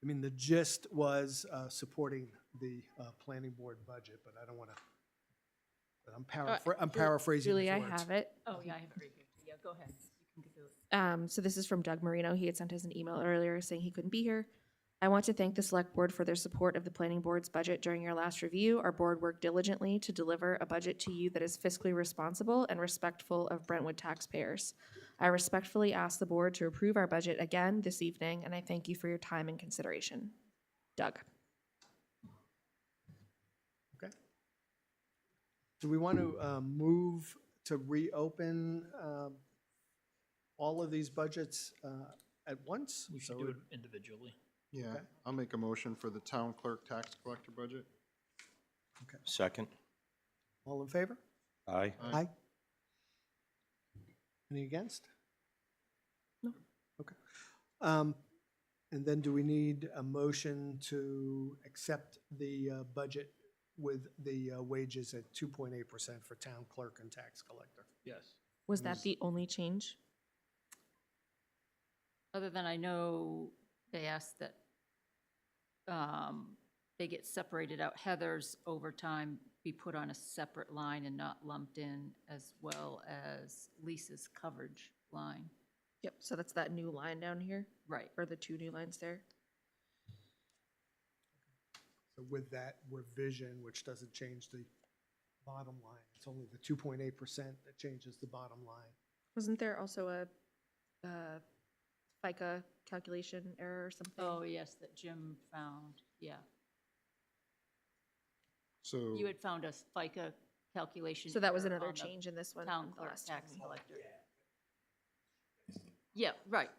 I mean, the gist was supporting the planning board budget, but I don't want to, I'm paraphrasing his Julie, I words. have it. Oh, yeah, I have it right here. Yeah, go ahead. You can do it. So this is from Doug Marino. He had sent us an email earlier saying he couldn't be here. I want to thank the Select Board for their support of the Planning Board's budget during your last review. Our board worked diligently to deliver a budget to you that is fiscally responsible and respectful of Brentwood taxpayers. I respectfully ask the board to approve our budget again this evening, and I thank you for your time and consideration. Doug. Okay. Do we want to move to reopen all of these budgets at once. We should so do it individually. Yeah, Okay. I'll make a motion for the town clerk tax collector budget. Second. All in favor? Aye. Aye. Any against? No. Okay. And then do we need a motion to accept the budget with the wages at 2.8% for town clerk and tax collector? Yes. Was that the only change? Other than I know they asked that they get separated out, Heather's overtime be put on a separate line and not lumped in, as well as Lisa's coverage line. Yep, so that's that new line down here, Right. or the two new lines there. So with that revision, which doesn't change the bottom line, it's only the 2.8% that changes the bottom line. Wasn't there also a FICA calculation error or something? Oh, yes, that Jim found, yeah. So, You had found a FICA calculation. So that was error another on the change in this one Town from the clerk last tax one. collector. Yeah, right.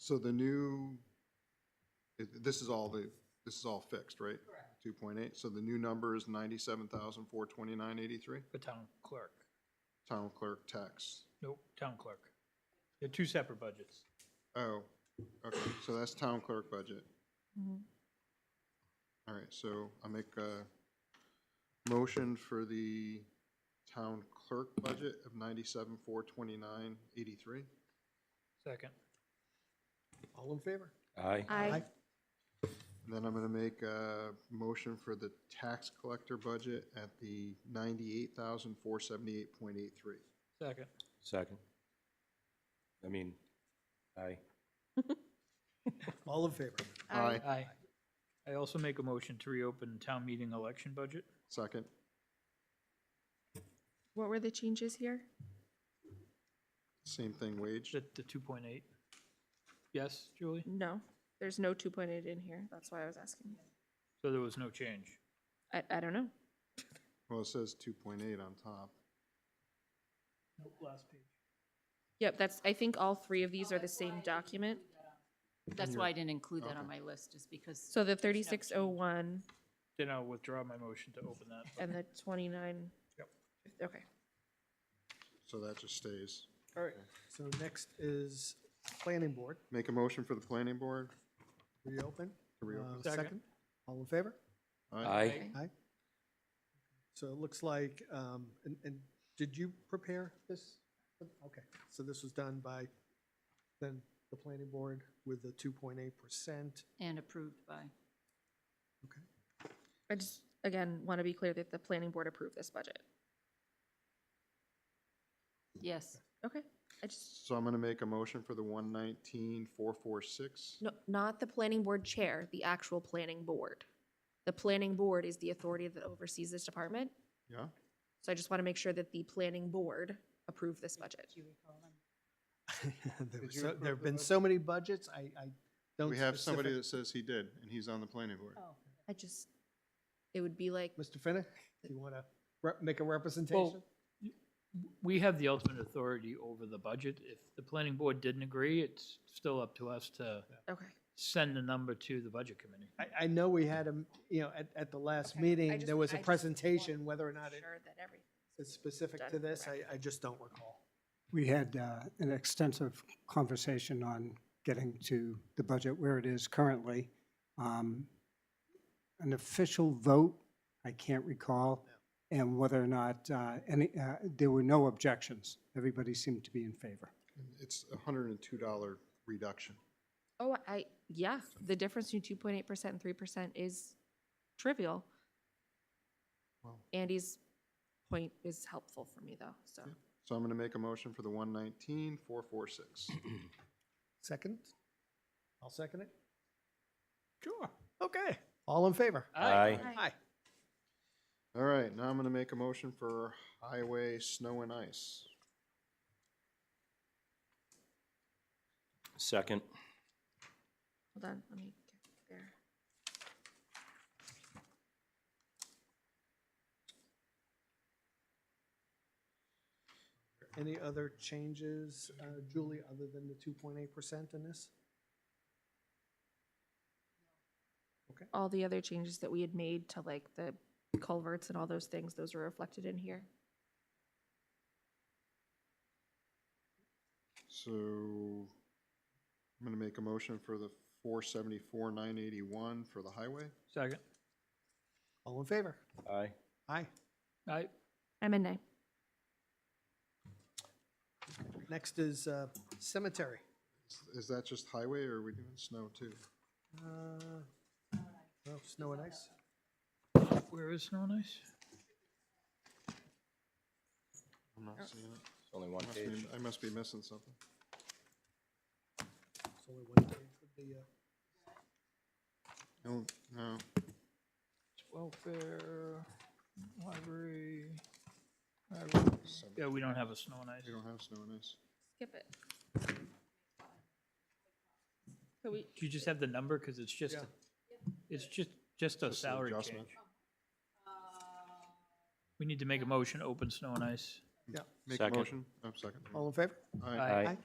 so the new, this is all fixed, right? Correct. 2.8, so the new number is 97,429.83, For town clerk. town clerk tax. Nope, town clerk. They're two separate budgets. Oh, okay, so that's town clerk budget. Mhm. All right, so I make a motion for the town clerk budget of 97,429.83. Second. All in favor? Aye. Aye. And then I'm gonna make a motion for the tax collector budget at the 98,478.83. Second. Second. I mean, aye. All in favor? Aye. Aye. I also make a motion to reopen town meeting election budget. Second. What were the changes here? Same thing, wage. The 2.8. Yes, Julie? No, there's no 2.8 in here. That's why I was asking. So there was no change. I don't know. Well, it says 2.8 on top. Nope, last page. Yep, that's, I think all three of these are the same document. That's why I didn't include that on Okay. my list, is because. So the 3601 Then I'll withdraw my motion to open that. and the 29. Yep. Okay. So that just stays. All right, so next is planning board, Make a motion for the planning board. reopen. To reopen. Second. All in favor? Aye. Aye. So it looks like, and did you prepare this? Okay, so this was done by then the planning board with the 2.8%. And approved by. Okay. I just, again, want to be clear that the planning board approved this budget. Yes. Okay. I just, So I'm gonna make a motion for the 119,446. no, not the planning board chair, the actual planning board. The planning board is the authority that oversees this department. Yeah? So I just want to make sure that the planning board approved this budget. Do you recall them? There have been so many budgets, I don't. We have somebody specific- that says he did, and he's on the planning board. Oh. I just, it would be like, Mr. Finnick, do you want to make a representation? Well, we have the ultimate authority over the budget. If the planning board didn't agree, it's still up to us to okay. send the number to the budget committee. I know we had a, at the last Okay, I meeting, just- there was I a just presentation, want whether or not Sure that everything. it's specific done to this, correctly. I just don't recall. We had an extensive conversation on getting to the budget where it is currently. An official vote, I can't recall, and whether or not there were no objections. Everybody seemed to be in favor. It's a $102 reduction. Oh, yeah, the difference between 2.8% and 3% is trivial. Wow. Andy's point is helpful for me, though, so. So I'm gonna make a motion for the 119,446. Second? I'll second it. Sure, okay. All in favor? Aye. Aye. All right, now I'm gonna make a motion for highway snow and ice. Second. Hold on, let me get there. Any other changes, Julie, other than the 2.8% in this? All the other changes that we had made to like the culverts and all those things, those are reflected in here. So I'm gonna make a motion for the 474,981 for the highway. Second. All in favor? Aye. Aye. Aye. I'm in nay. Next is cemetery. Is that just highway or are we doing snow too? Oh, snow and ice. Where is snow and ice? I'm not seeing it. It's only one page. I must be missing something. It's only one page with the, No, no. Welfare, library. Yeah, we don't have a snow and ice. We don't have snow and ice. Skip it. Could we, Do you just have the number? Because it's just, Yeah. it's just a Just an salary adjustment. change. We need to make a motion to open snow and ice. yeah, Make a Second. motion? I'm second. all in favor? Aye. Aye.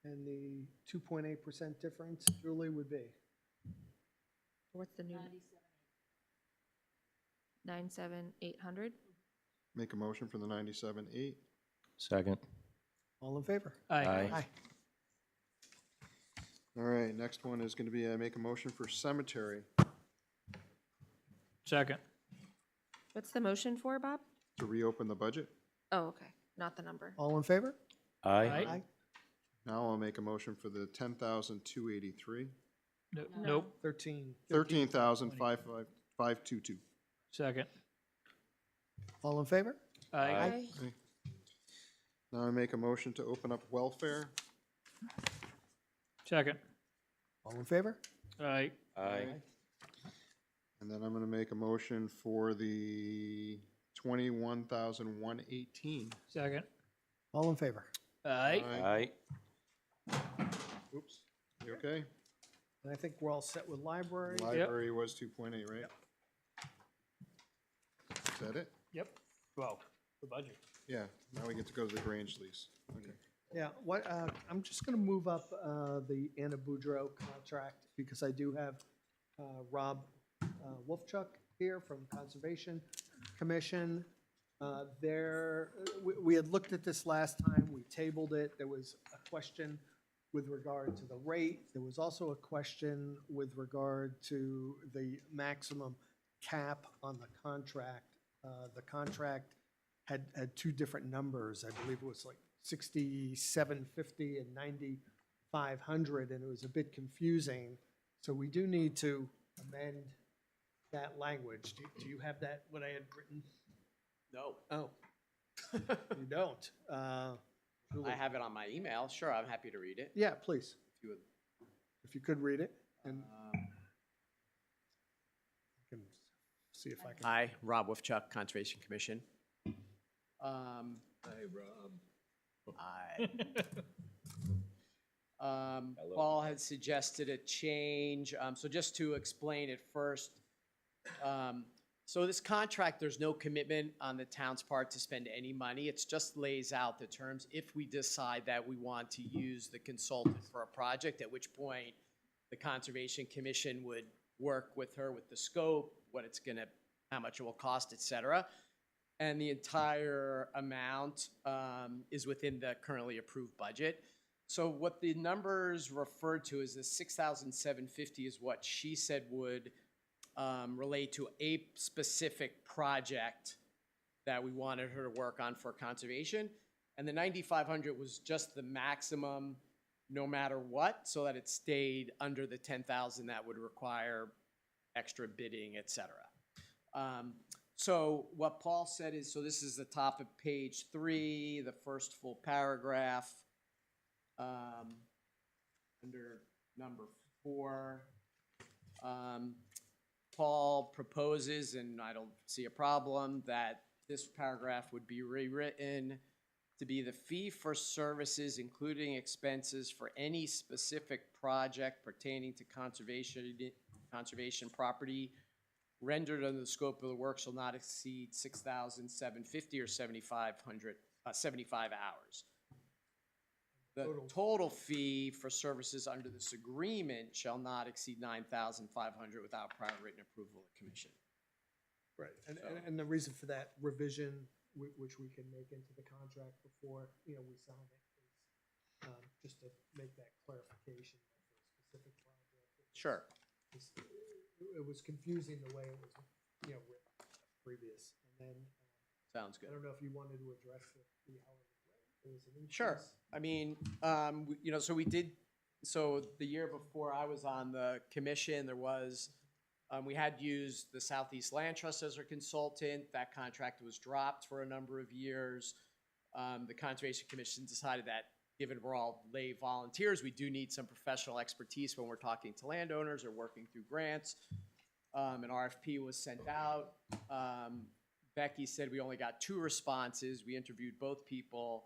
And the 2.8% difference, Julie, would be? what's the new? 97,800. Make a motion for the 97,8. Second. All in favor? Aye. Aye. All right, next one is gonna be, make a motion for cemetery Second. What's the motion for, Bob? to reopen the budget. Oh, okay, not the number. All in favor? Aye. Now I'll make a motion for the 10,283. Nope. 13,522. Second. All in favor? Aye. Now I make a motion to open up welfare. Second. All in favor? Aye. Aye. And then I'm gonna make a motion for the 21,118. Second. All in favor? Aye. Aye. Oops, you okay? And I think we're all set with library. Library was 2.8, right? Is that it? Yep. Well, the budget. Yeah, now we get to go to the Grange lease. Okay. Yeah, what, I'm just gonna move up, the Anna Boudreau contract, because I do have, Rob, Wolfchuck here from Conservation Commission. We had looked at this last time, we tabled it, there was a question with regard to the rate. There was also a question with regard to the maximum cap on the contract. The contract had two different numbers. I believe it was like 6,750 and 9,500, and it was a bit confusing. So we do need to amend that language. Do you have that, what I had written? No, Oh. You don't? Julie? I have it on my email. Sure, I'm happy to read it. Yeah, please, If you would. if you could read it, and I can see if I can. Hi, Rob Wolfchuck, Conservation Commission. Hey, Rob. Paul had suggested a change, so just to explain it first. So this contract, there's no commitment on the town's part to spend any money. It just lays out the terms if we decide that we want to use the consultant for a project, at which point the Conservation Commission would work with her with the scope, what it's gonna, how much it will cost, et cetera. And the entire amount is within the currently approved budget. So what the numbers refer to is the 6,750 is what she said would relate to a specific project that we wanted her to work on for conservation. And the 9,500 was just the maximum no matter what, so that it stayed under the 10,000 that would require extra bidding, et cetera. So what Paul said is, so this is the top of page 3, the first full paragraph, under number 4. Paul proposes, and I don't see a problem, that this paragraph would be rewritten to be the fee for services, including expenses for any specific project pertaining to conservation property rendered under the scope of the work shall not exceed 6,750 or 7,500 75 hours. The Total. total fee for services under this agreement shall not exceed $9,500 without prior written approval of the commission. Right, and, So- and the reason for that revision, which we can make into the contract before, we sign it, is just to make that clarification for a specific project. Sure. It was confusing the way it was, written previous. And then, Sounds I good. don't know if you wanted to address the hourly rate. There was an increase. Sure. I mean, so we did, so the year before I was on the commission, there was, we had used the Southeast Land Trust as our consultant. That contract was dropped for a number of years. The Conservation Commission decided that, given we're all lay volunteers, we do need some professional expertise when we're talking to landowners or working through grants. An RFP was sent out. Becky said we only got 2 responses. We interviewed both people.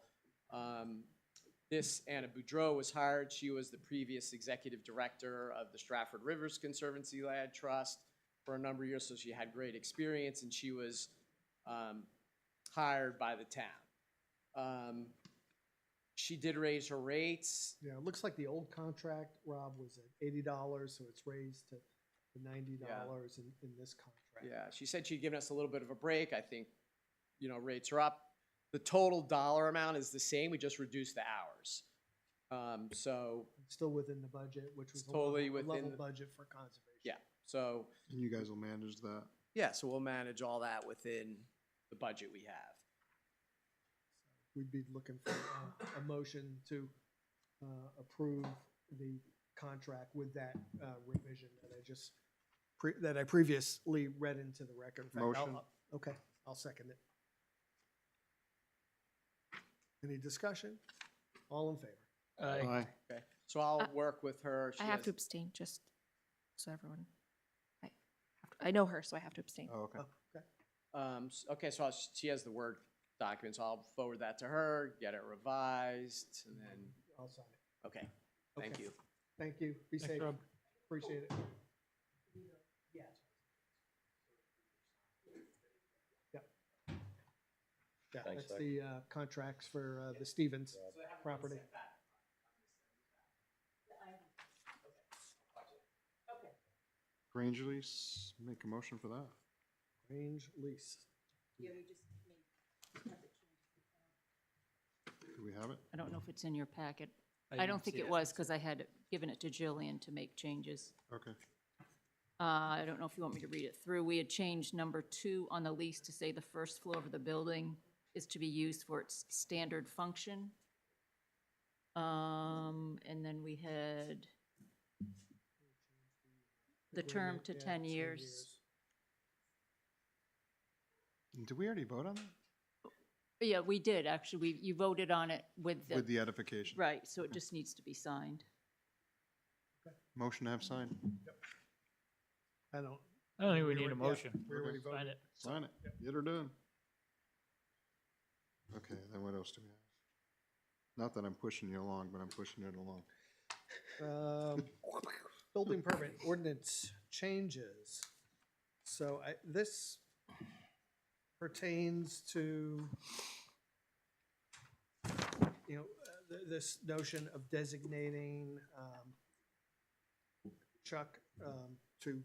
This Anna Boudreau was hired. She was the previous executive director of the Stratford Rivers Conservancy Land Trust for a number of years, so she had great experience, and she was hired by the town. She did raise her rates. Yeah, it looks like the old contract, Rob, was at $80, so it's raised to $90 in this contract. Yeah, she said she'd given us a little bit of a break. I think, rates are up. The total dollar amount is the same. We just reduced the hours. So, Still within the budget, which was It's totally a within level the- budget for conservation. yeah, so, And you guys will manage that. yeah, so we'll manage all that within the budget we have. We'd be looking for a motion to approve the contract with that revision that I just, that I previously read into the record. In fact, Motion. Okay, I'll second it. Any discussion? All in favor? Aye. Okay, so I'll work with her. I She have to has- abstain, just so everyone, I know her, so I have to abstain. Oh, okay. Okay. Okay, so she has the Word document, so I'll forward that to her, get it revised, and then, I'll sign it. okay, thank Okay. you. Thank you. Be Thanks, safe. Rob. Appreciate it. Yeah, Thanks, that's Zach. the contracts for the Stevens property. Grange lease, make a motion for that. Range lease. Do we have it? I don't know if it's in your packet. I didn't don't think see it was, because I had given it to Jillian to make changes. Okay. I don't know if you want me to read it through. We had changed number 2 on the lease to say the first floor of the building is to be used for its standard function. And then we had the term Agreement, to yeah, 10 years. Did we already vote on that? Yeah, we did, actually. You voted on it with With the, the edification? right, so it just needs to be signed. Motion to have signed? I don't, I don't think we We need a already- yeah, motion. we already Sign voted. it. Sign it. Get her done. Okay, then what else do we have? Not that I'm pushing you along, but I'm pushing it along. building permit ordinance changes. So this pertains to, this notion of designating Chuck to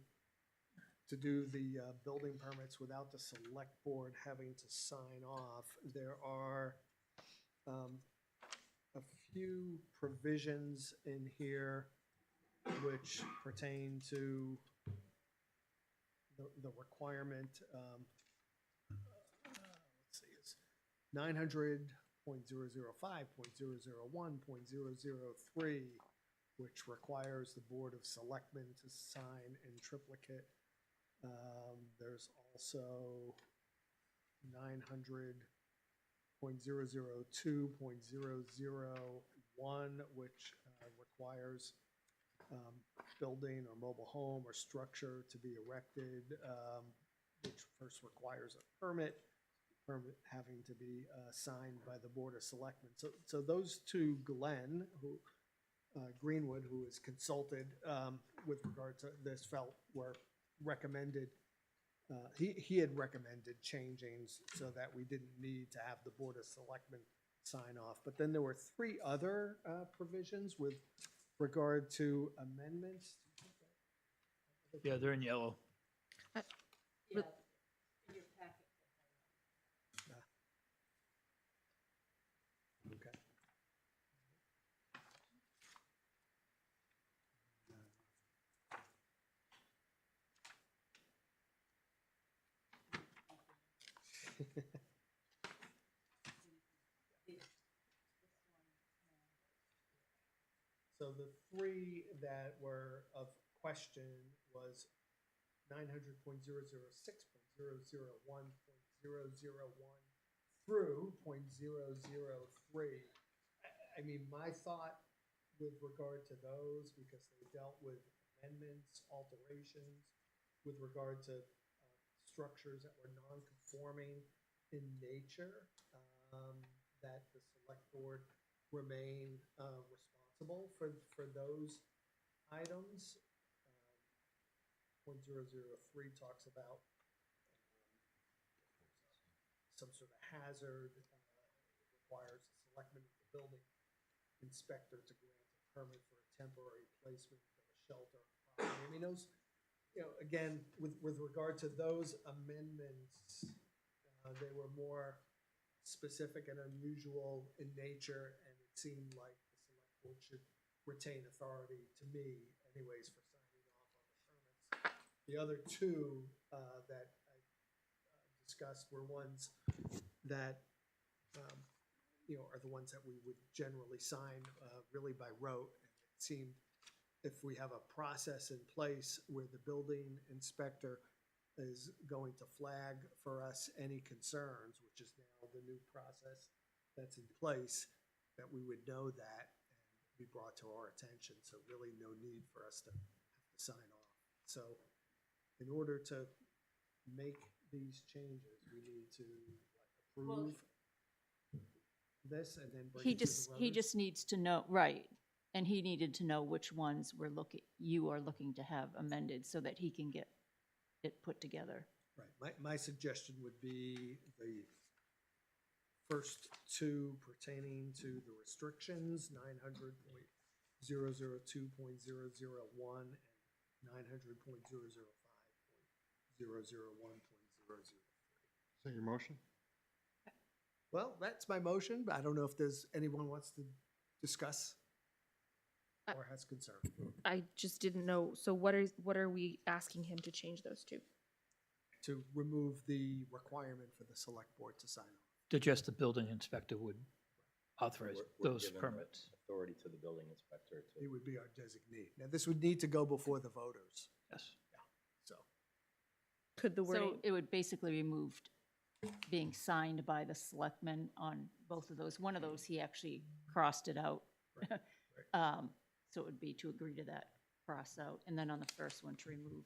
do the building permits without the select board having to sign off. There are a few provisions in here which pertain to the requirement, let's see, it's 900.005.001.003, which requires the Board of Selectmen to sign in triplicate. There's also 900.002.001, which requires building or mobile home or structure to be erected, which first requires a permit having to be signed by the Board of Selectmen. So those two, Glenn, Greenwood, who is consulted with regard to this, felt were recommended he had recommended changing so that we didn't need to have the Board of Selectmen sign off. But then there were 3 other provisions with regard to amendments. Yeah, they're in yellow. Okay. So the 3 that were of question was 900.006.001.001 through .003. I mean, my thought with regard to those, because they dealt with amendments, alterations, with regard to structures that were non-conforming in nature, that the select board remain responsible for those items. .003 talks about some sort of hazard, requires the selectman of the building inspector to grant a permit for a temporary placement of a shelter on property. I mean, those, again, with regard to those amendments, they were more specific and unusual in nature, and it seemed like the select board should retain authority, to me anyways, for signing off on the permits. The other 2 that I discussed were ones that are the ones that we would generally sign really by rote. And it seemed if we have a process in place where the building inspector is going to flag for us any concerns, which is now the new process that's in place, that we would know that and be brought to our attention. So really no need for us to have to sign off. So in order to make these changes, we need to approve this and then bring it to the voters? He just needs to know, right, and he needed to know which ones you are looking to have amended so that he can get it put together. Right, my suggestion would be the first 2 pertaining to the restrictions, 900.002.001 and 900.005.001.003. Is that your motion? Well, that's my motion, but I don't know if there's anyone wants to discuss or has concern. I just didn't know, so what are we asking him to change those to? To remove the requirement for the select board to sign off. That just the building inspector would authorize We're those giving permits. Authority to the building inspector He to, would be our designee. Now, this would need to go before the voters, Yes. so. Could the wording, So it would basically remove being signed by the selectmen on both of those. One of those, he actually crossed it out. So it would be to agree to that cross out, and then on the first one to remove.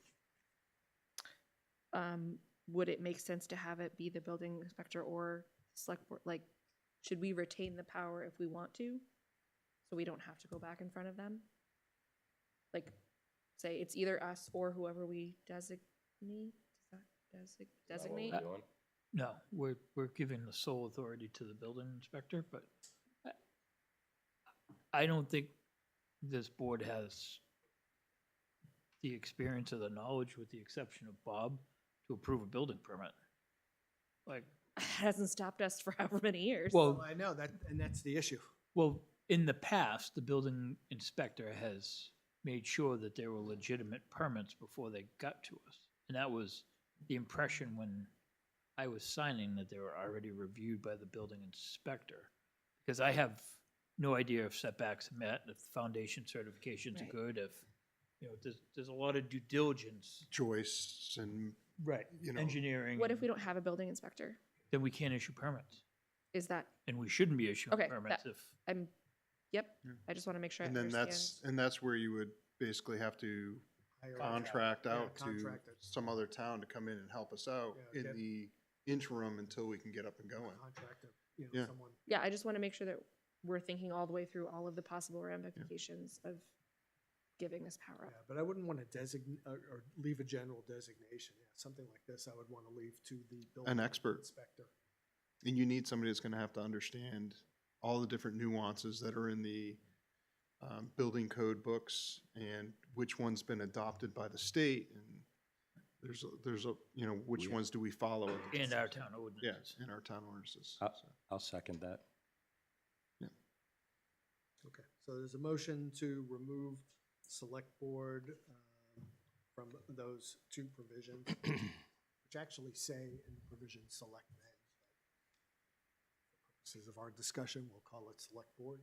would it make sense to have it be the building inspector or select board? Like, should we retain the power if we want to? So we don't have to go back in front of them? Like, say it's either us or whoever we designate, designate? what we're doing. No, we're giving the sole authority to the building inspector, but I don't think this board has the experience or the knowledge, with the exception of Bob, to approve a building permit. Like, Hasn't stopped us for however many years. well, I know that, and that's the issue. well, in the past, the building inspector has made sure that there were legitimate permits before they got to us. And that was the impression when I was signing, that they were already reviewed by the building inspector. Because I have no idea if setbacks are met, if foundation certifications are Right. good, if, there's a lot of due diligence. Joists and, Right. you know. Engineering. What if we don't have a building inspector? Then we can't issue permits. Is that, And we shouldn't be issuing Okay, permits that- if, yep, Yeah. I just want to make sure I and then understand. that's where you would basically have to Hire a contract yeah, out to contract it. some other town to come in and help us out Yeah, in get- the interim until we can get up and going. Contractor, Yeah. someone. Yeah, I just want to make sure that we're thinking all the way through all of the possible ramifications of giving this power Yeah, up. but I wouldn't want to designate, or leave a general designation. Yeah, something like this, I would want to leave to the building expert. inspector. And you need somebody that's gonna have to understand all the different nuances that are in the building code books and which one's been adopted by the state, and there's a, you know, which Yeah. ones do we follow? And our town Yeah, ordinances. in our town ordinances. Uh, so. I'll second that. Okay, so there's a motion to remove select board from those two provisions, which actually say in provision select men. For purposes of our discussion, we'll call it select board.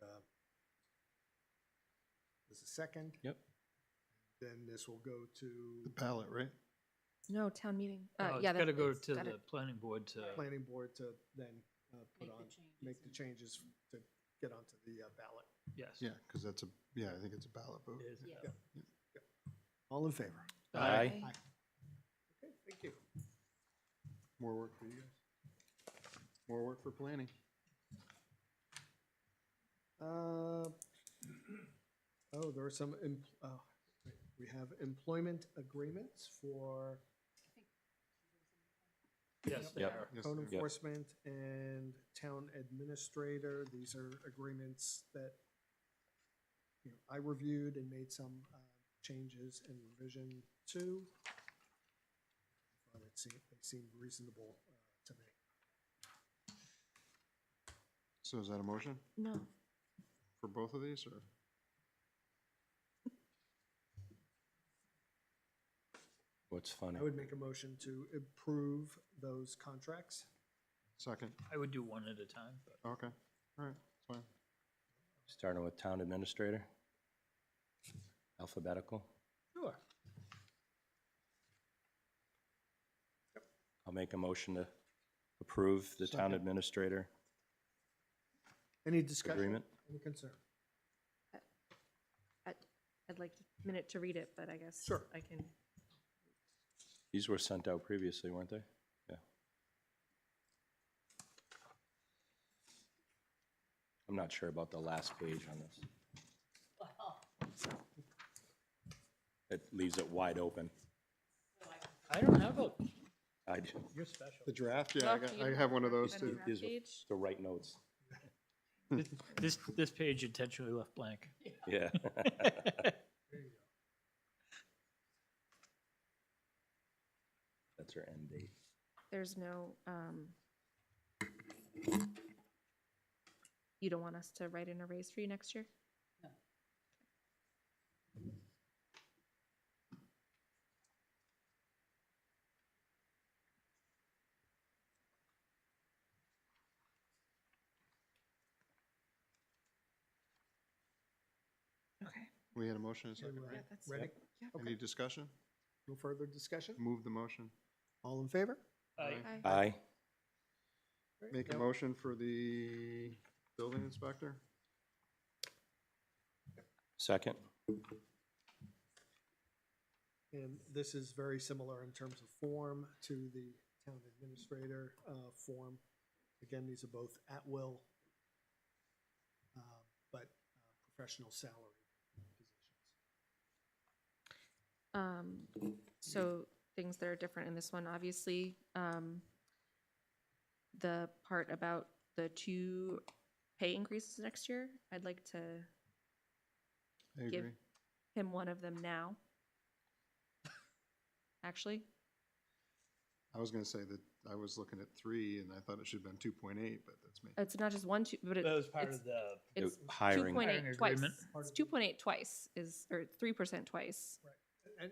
And there's a second. Yep. Then this will go The to ballot, right? No, town meeting. No, it's Yeah, gotta go it's to gotta- the planning board to, planning board to then put Make the on, changes make the and- changes to get onto the ballot. yes. Yeah, because that's a, yeah, I think it's a ballot vote. It is. Yeah. All in favor? Aye. Okay, thank you. More work for you guys. More work for planning. Oh, there are some, we have employment agreements for Yes, they Yep. are. Yes, code sir. enforcement and town administrator. These are agreements that, you know, I reviewed and made some changes and revision to. Thought they seemed reasonable to me. So is that a motion No. for both of these, or? What's funny? I would make a motion to approve those contracts. Second, I would do one at a time, but okay, all right, that's fine. Starting with town administrator? Alphabetical? sure. I'll make a motion to approve the town Second. administrator Any discussion? agreement. Any concern? I'd like a minute to read it, but I guess Sure. I can. These were sent out previously, weren't they? Yeah. I'm not sure about the last page on this. It leaves it wide open. I don't have a, I do. you're special. The draft, yeah, Well, you I have one of those have too. a draft These are page. the right notes. This page intentionally left blank. Yeah. That's her end date. There's no, you don't want us to write in a raise for you next year? Okay. We had a motion, and a second, You, right? that's- Ready? Yeah. Any discussion? No further discussion? Move the motion. All in favor? Aye. Aye. Make a Now- motion for the building inspector? Second. And this is very similar in terms of form to the town administrator form. Again, these are both at will, but professional salary positions. So things that are different in this one, obviously, the part about the 2 pay increases next year, I'd like to I Give- agree. him one of them now. Actually, I was gonna say that I was looking at 3, and I thought it should have been 2.8, but that's me. it's not just 1, 2, but That was it's, part it's, of the, it's Hiring. 2.8 Hiring twice. agreement. It's 2.8 twice is, or 3% twice.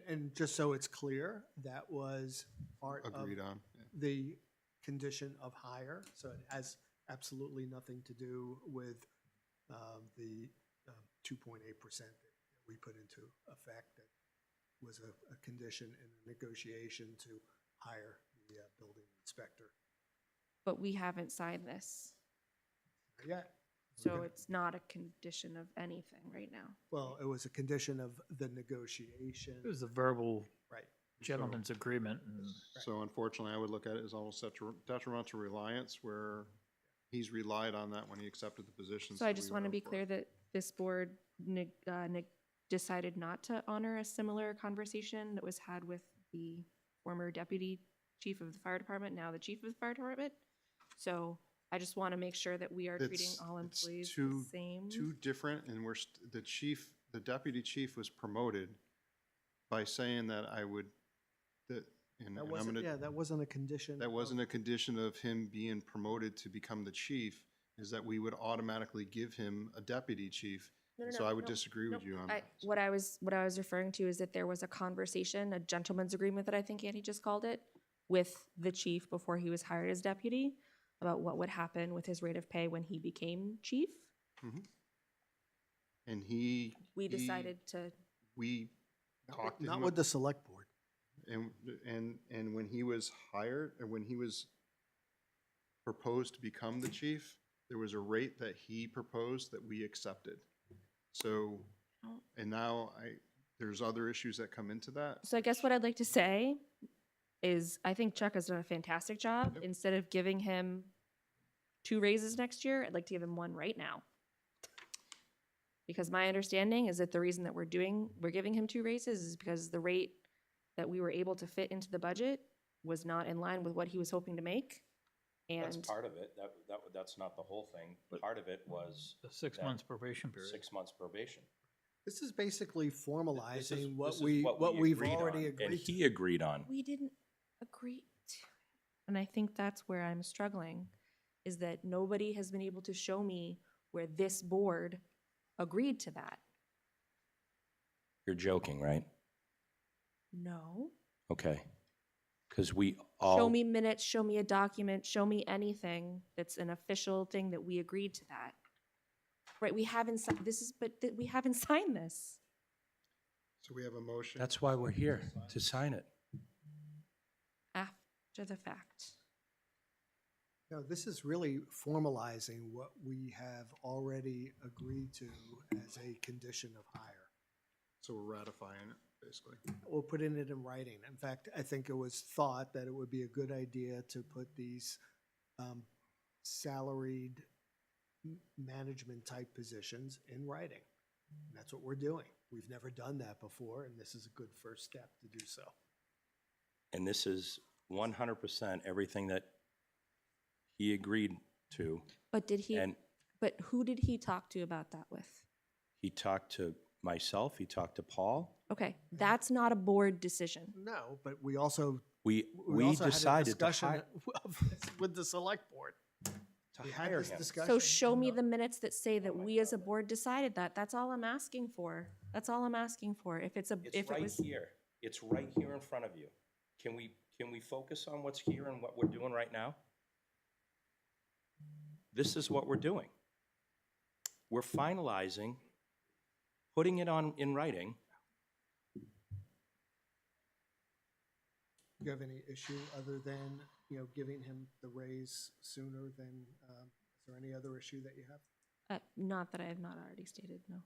And just so it's clear, that was part of Agreed on. Yeah. the condition of hire, so it has absolutely nothing to do with the 2.8% that we put into effect. That was a condition in a negotiation to hire the building inspector. But we haven't signed this, Not yet. so Okay. it's not a condition of anything right now. Well, it was a condition of the negotiation. it was a verbal Right. gentleman's agreement, and So unfortunately, I would look at it as almost detrimental reliance, where he's relied on that when he accepted the position. So I just want to be clear that this board decided not to honor a similar conversation that was had with the former deputy chief of the fire department, now the chief of the fire department. So I just want to make sure that we are treating all employees the same. Two different, and the deputy chief was promoted by saying that I would, and That I'm wasn't, gonna, yeah, that wasn't a condition. that wasn't a condition of him being promoted to become the chief, is that we would automatically give him a deputy chief. No, no, So no, I would no, disagree with you on that. What I was referring to is that there was a conversation, a gentleman's agreement that I think Andy just called it, with the chief before he was hired as deputy about what would happen with his rate of pay when he became chief. And We decided to, we talked to Not him. with the select board. And when he was hired, or when he was proposed to become the chief, there was a rate that he proposed that we accepted. So, and now there's other issues that come into that. so I guess what I'd like to say is I think Chuck has done a fantastic job. Yep. Instead of giving him 2 raises next year, I'd like to give him 1 right now. Because my understanding is that the reason that we're giving him 2 raises is because the rate that we were able to fit into the budget was not in line with what he was hoping to make. That's And part of it. That's not the whole thing. Part of it was The 6 that months probation period. 6 months probation. This is basically This is formalizing what what we've agreed already on, and agreed to. he agreed on. we didn't agree to it. And I think that's where I'm struggling, is that nobody has been able to show me where this board agreed to that. You're joking, right? No. Okay. Because we all. Show me minutes, show me a document, show me anything that's an official thing that we agreed to that. Right, we haven't, we haven't signed this. So we have a motion. That's why we're here, to sign it. After the fact. No, this is really formalizing what we have already agreed to as a condition of hire. So we're ratifying it, basically. We're putting it in writing. In fact, I think it was thought that it would be a good idea to put these salaried management type positions in writing. And that's what we're doing. We've never done that before, and this is a good first step to do so. And this is 100% everything that he agreed to. But but who did he talk to about that with? He talked to myself, he talked to Paul. Okay, that's not a board decision. No, but we also We also had a decided to discussion hire, of this with the select board. We had hire this him. discussion. So show me the minutes that say that we as a board decided that. That's all I'm asking for. That's all I'm asking for. If It's it right was, here. It's right here in front of you. Can we focus on what's here and what we're doing right now? This is what we're doing. We're finalizing, putting it in writing. Do you have any issue other than, giving him the raise sooner than, is there any other issue that you have? not that I have not already stated, no.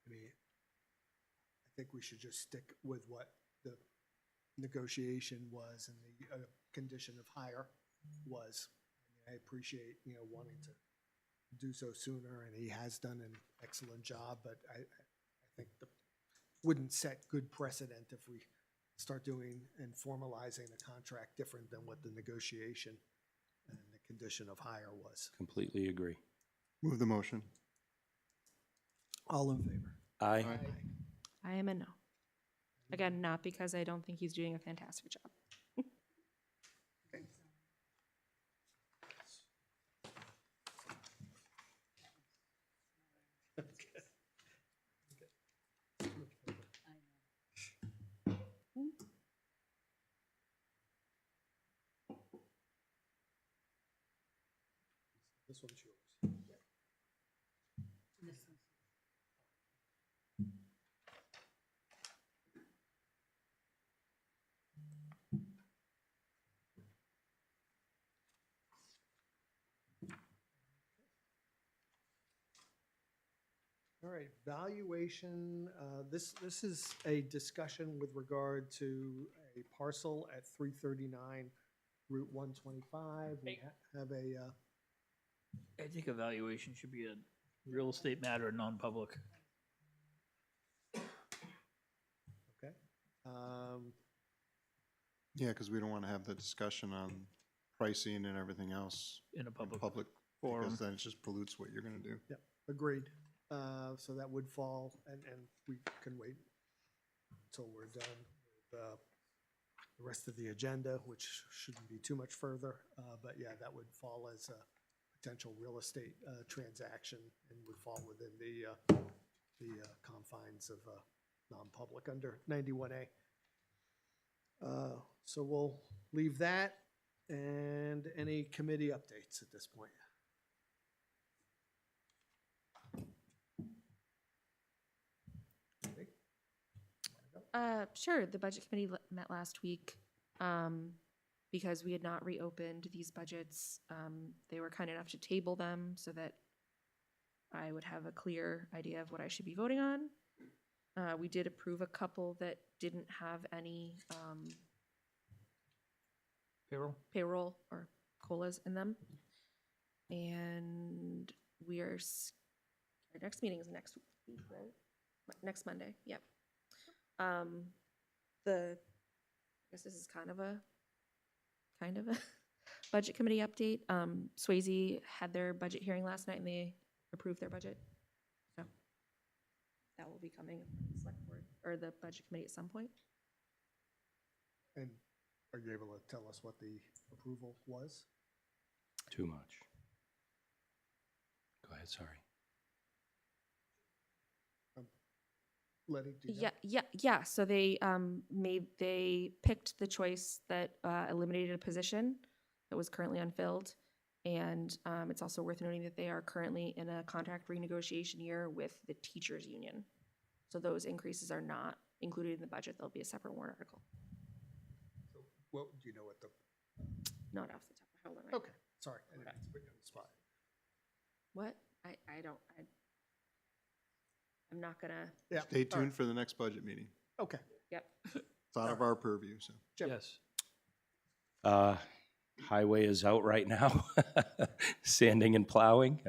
I mean, I think we should just stick with what the negotiation was and the condition of hire was. I appreciate, wanting to do so sooner, and he has done an excellent job, but I think wouldn't set good precedent if we start doing and formalizing the contract different than what the negotiation and the condition of hire was. Completely agree. Move the motion. All in favor? Aye. I am a no. Again, not because I don't think he's doing a fantastic job. This one's yours. All right, valuation, this is a discussion with regard to a parcel at 339 Route 125. We have a, I think evaluation should be a real estate matter, non-public. okay. Yeah, because we don't want to have the discussion on pricing and everything else In a in public public, forum. because then it just pollutes what you're going to do. Yep, agreed. So that would fall, and we can wait until we're done with the rest of the agenda, which shouldn't be too much further. But yeah, that would fall as a potential real estate transaction and would fall within the confines of non-public under 91A. So we'll leave that, and any committee updates at this point? Sure, the budget committee met last week, because we had not reopened these budgets. They were kind enough to table them so that I would have a clear idea of what I should be voting on. We did approve a couple that didn't have any, payroll or COLAs in them. And our next meeting is next week, right? Next Monday, yep. I guess this is kind of a budget committee update. Swayze had their budget hearing last night and they approved their budget. So that will be coming from the select board or the budget committee at some point. And are you able to tell us what the approval was? Too much. Go ahead, sorry. Letty, do you know? Yeah. So they picked the choice that eliminated a position that was currently unfilled. And it's also worth noting that they are currently in a contract renegotiation year with the teachers union. So those increases are not included in the budget. There'll be a separate warrant article. So, well, do you know what the, Not off the top of my head. Hold on, right? okay, sorry, I didn't mean to put you on the spot. What? I'm not gonna, Yeah. Stay all right, tuned for the next budget meeting. Okay, yep. It's out of our purview, so. Jim. Yes. Highway is out right now, sanding and plowing,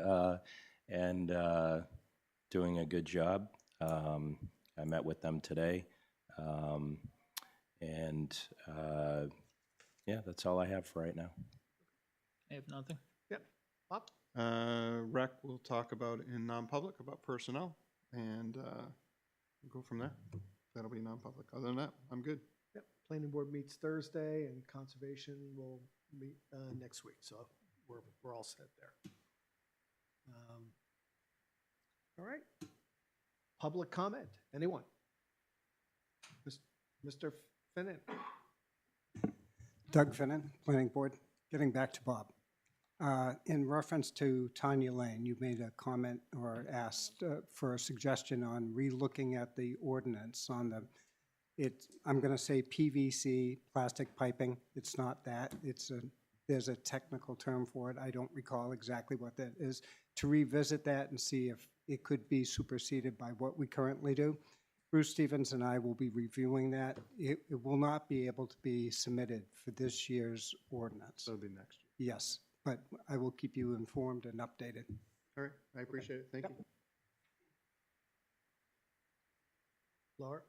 and doing a good job. I met with them today, and yeah, that's all I have for right now. I have nothing. yep. Bob? Rec, we'll talk about in non-public about personnel, and we'll go from there. That'll be non-public. Other than that, I'm good. Yep, planning board meets Thursday and conservation will meet next week, so we're all set there. All right. Public comment, anyone? Mr. Finnan? Doug Finnan, Planning Board. Getting back to Bob. In reference to Tanya Lane, you made a comment or asked for a suggestion on relooking at the ordinance on the, I'm going to say PVC plastic piping. It's not that. There's a technical term for it. I don't recall exactly what that is. To revisit that and see if it could be superseded by what we currently do. Bruce Stevens and I will be reviewing that. It will not be able to be submitted for this year's ordinance. So it'll be next year. Yes, but I will keep you informed and updated. All right, I appreciate it. Thank you. Laura?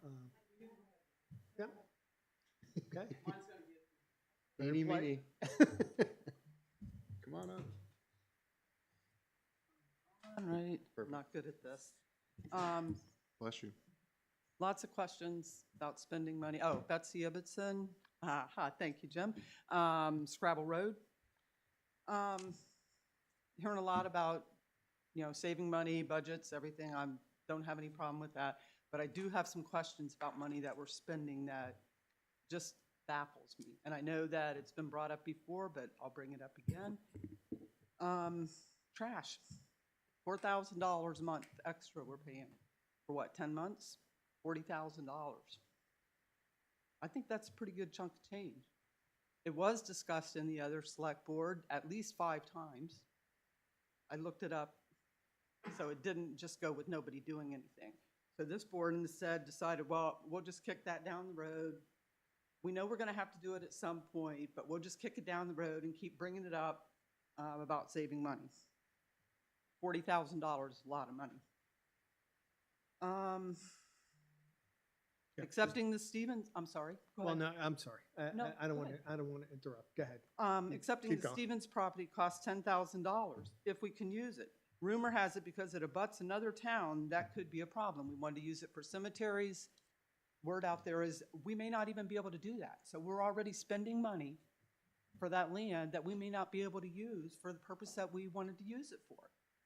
Yeah? Okay. Eeny, meeny. Come on up. All right, Perfect. not good at this. Bless you. Lots of questions about spending money. Oh, Betsy Ibbotson. Thank you, Jim. Scrabble Road. Hearing a lot about, saving money, budgets, everything. I don't have any problem with that. But I do have some questions about money that we're spending that just baffles me. And I know that it's been brought up before, but I'll bring it up again. Trash. $4,000 a month extra we're paying. For what, 10 months? $40,000. I think that's a pretty good chunk of change. It was discussed in the other select board at least 5 times. I looked it up, so it didn't just go with nobody doing anything. So this board instead decided, well, we'll just kick that down the road. We know we're gonna have to do it at some point, but we'll just kick it down the road and keep bringing it up about saving money. $40,000 is a lot of money. Yeah, Accepting the Stevens, I'm sorry. Go Well, ahead. no, I'm sorry. No, I don't go want ahead. to, I don't want to interrupt. Go ahead. Accepting keep the going. Stevens property costs $10,000 if we can use it. Rumor has it because it abuts another town, that could be a problem. We wanted to use it for cemeteries. Word out there is we may not even be able to do that. So we're already spending money for that land that we may not be able to use for the purpose that we wanted to use it for.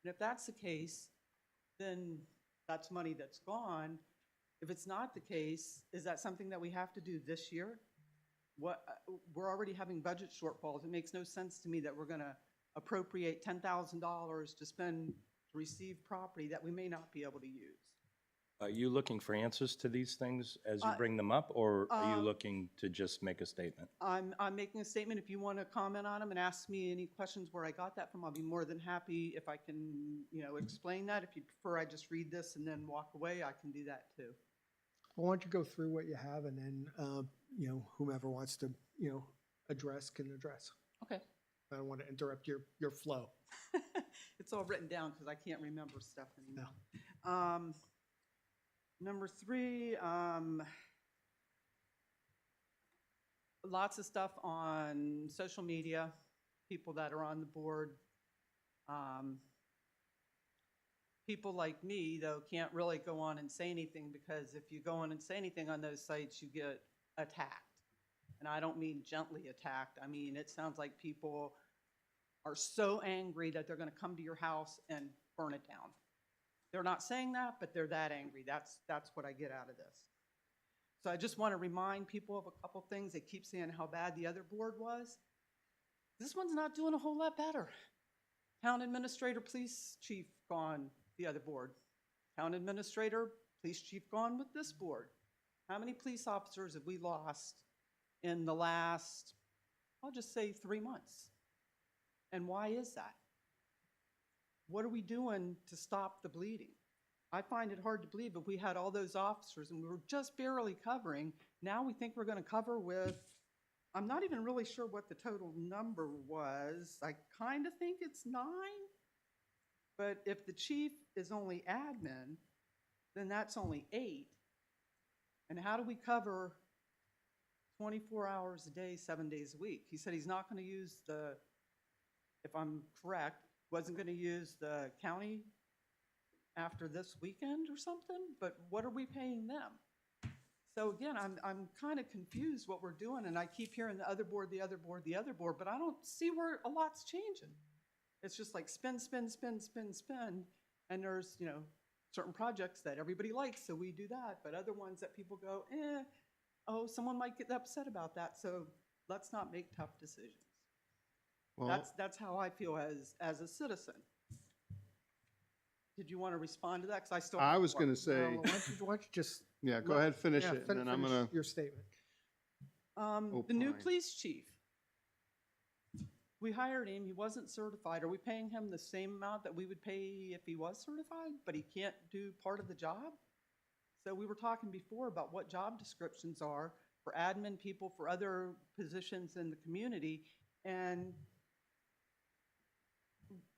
And if that's the case, then that's money that's gone. If it's not the case, is that something that we have to do this year? We're already having budget shortfalls. It makes no sense to me that we're gonna appropriate $10,000 to spend, to receive property that we may not be able to use. Are you looking for answers to these things as you bring them up, or are you looking to just make a statement? I'm making a statement. If you want to comment on them and ask me any questions where I got that from, I'll be more than happy if I can, explain that. If you prefer I just read this and then walk away, I can do that too. Well, why don't you go through what you have and then, whomever wants to, address can address. Okay. I don't want to interrupt your flow. It's all written down because I can't remember stuff anymore. Number 3, lots of stuff on social media, people that are on the board. People like me, though, can't really go on and say anything because if you go on and say anything on those sites, you get attacked. And I don't mean gently attacked. I mean, it sounds like people are so angry that they're going to come to your house and burn it down. They're not saying that, but they're that angry. That's what I get out of this. So I just want to remind people of a couple things. They keep saying how bad the other board was. This one's not doing a whole lot better. Town administrator, police chief gone the other board. Town administrator, police chief gone with this board. How many police officers have we lost in the last, I'll just say 3 months? And why is that? What are we doing to stop the bleeding? I find it hard to believe if we had all those officers and we were just barely covering, now we think we're going to cover with, I'm not even really sure what the total number was. I kind of think it's 9. But if the chief is only admin, then that's only 8. And how do we cover 24 hours a day, 7 days a week? He said he's not going to use the, if I'm correct, wasn't going to use the county after this weekend or something, but what are we paying them? So again, I'm kind of confused what we're doing, and I keep hearing the other board, the other board, the other board, but I don't see where a lot's changing. It's just like spend, spend, spend, spend, spend, and there's, certain projects that everybody likes, so we do that, but other ones that people go, oh, someone might get upset about that, so let's not make tough decisions. Well, That's how I feel as a citizen. Did you want to respond to that? Because I still. I was going to say, Why don't you just. yeah, go ahead, finish yeah, it, and then I'm finish going to, your statement. The new opine. police chief. We hired him, he wasn't certified. Are we paying him the same amount that we would pay if he was certified, but he can't do part of the job? So we were talking before about what job descriptions are for admin people, for other positions in the community, and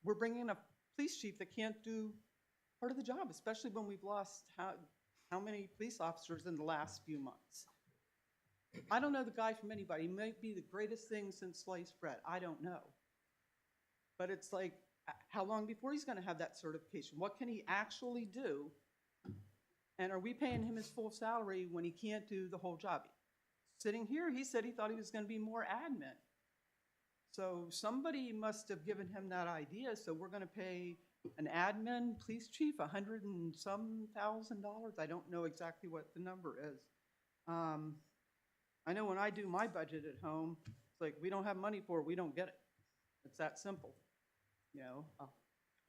we're bringing in a police chief that can't do part of the job, especially when we've lost how many police officers in the last few months. I don't know the guy from anybody. He might be the greatest thing since sliced bread. I don't know. But it's like, how long before he's going to have that certification? What can he actually do? And are we paying him his full salary when he can't do the whole job? Sitting here, he said he thought he was going to be more admin. So somebody must have given him that idea. So we're going to pay an admin police chief $100,000 and some thousand. I don't know exactly what the number is. I know when I do my budget at home, it's like, we don't have money for it, we don't get it. It's that simple, Are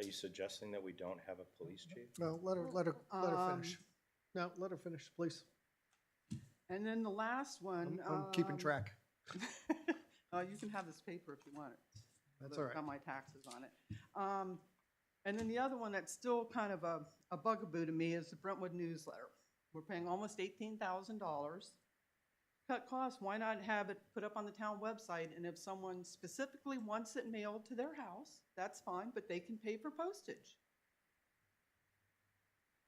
you suggesting that we don't have a police chief? No, let her finish. No, let her finish, please. And then the last one. I'm keeping track. You can have this paper if you want it. That's Although all it's right. got my taxes on it. And then the other one that's still kind of a bugaboo to me is the Brentwood newsletter. We're paying almost $18,000. cut costs, why not have it put up on the town website? And if someone specifically wants it mailed to their house, that's fine, but they can pay for postage.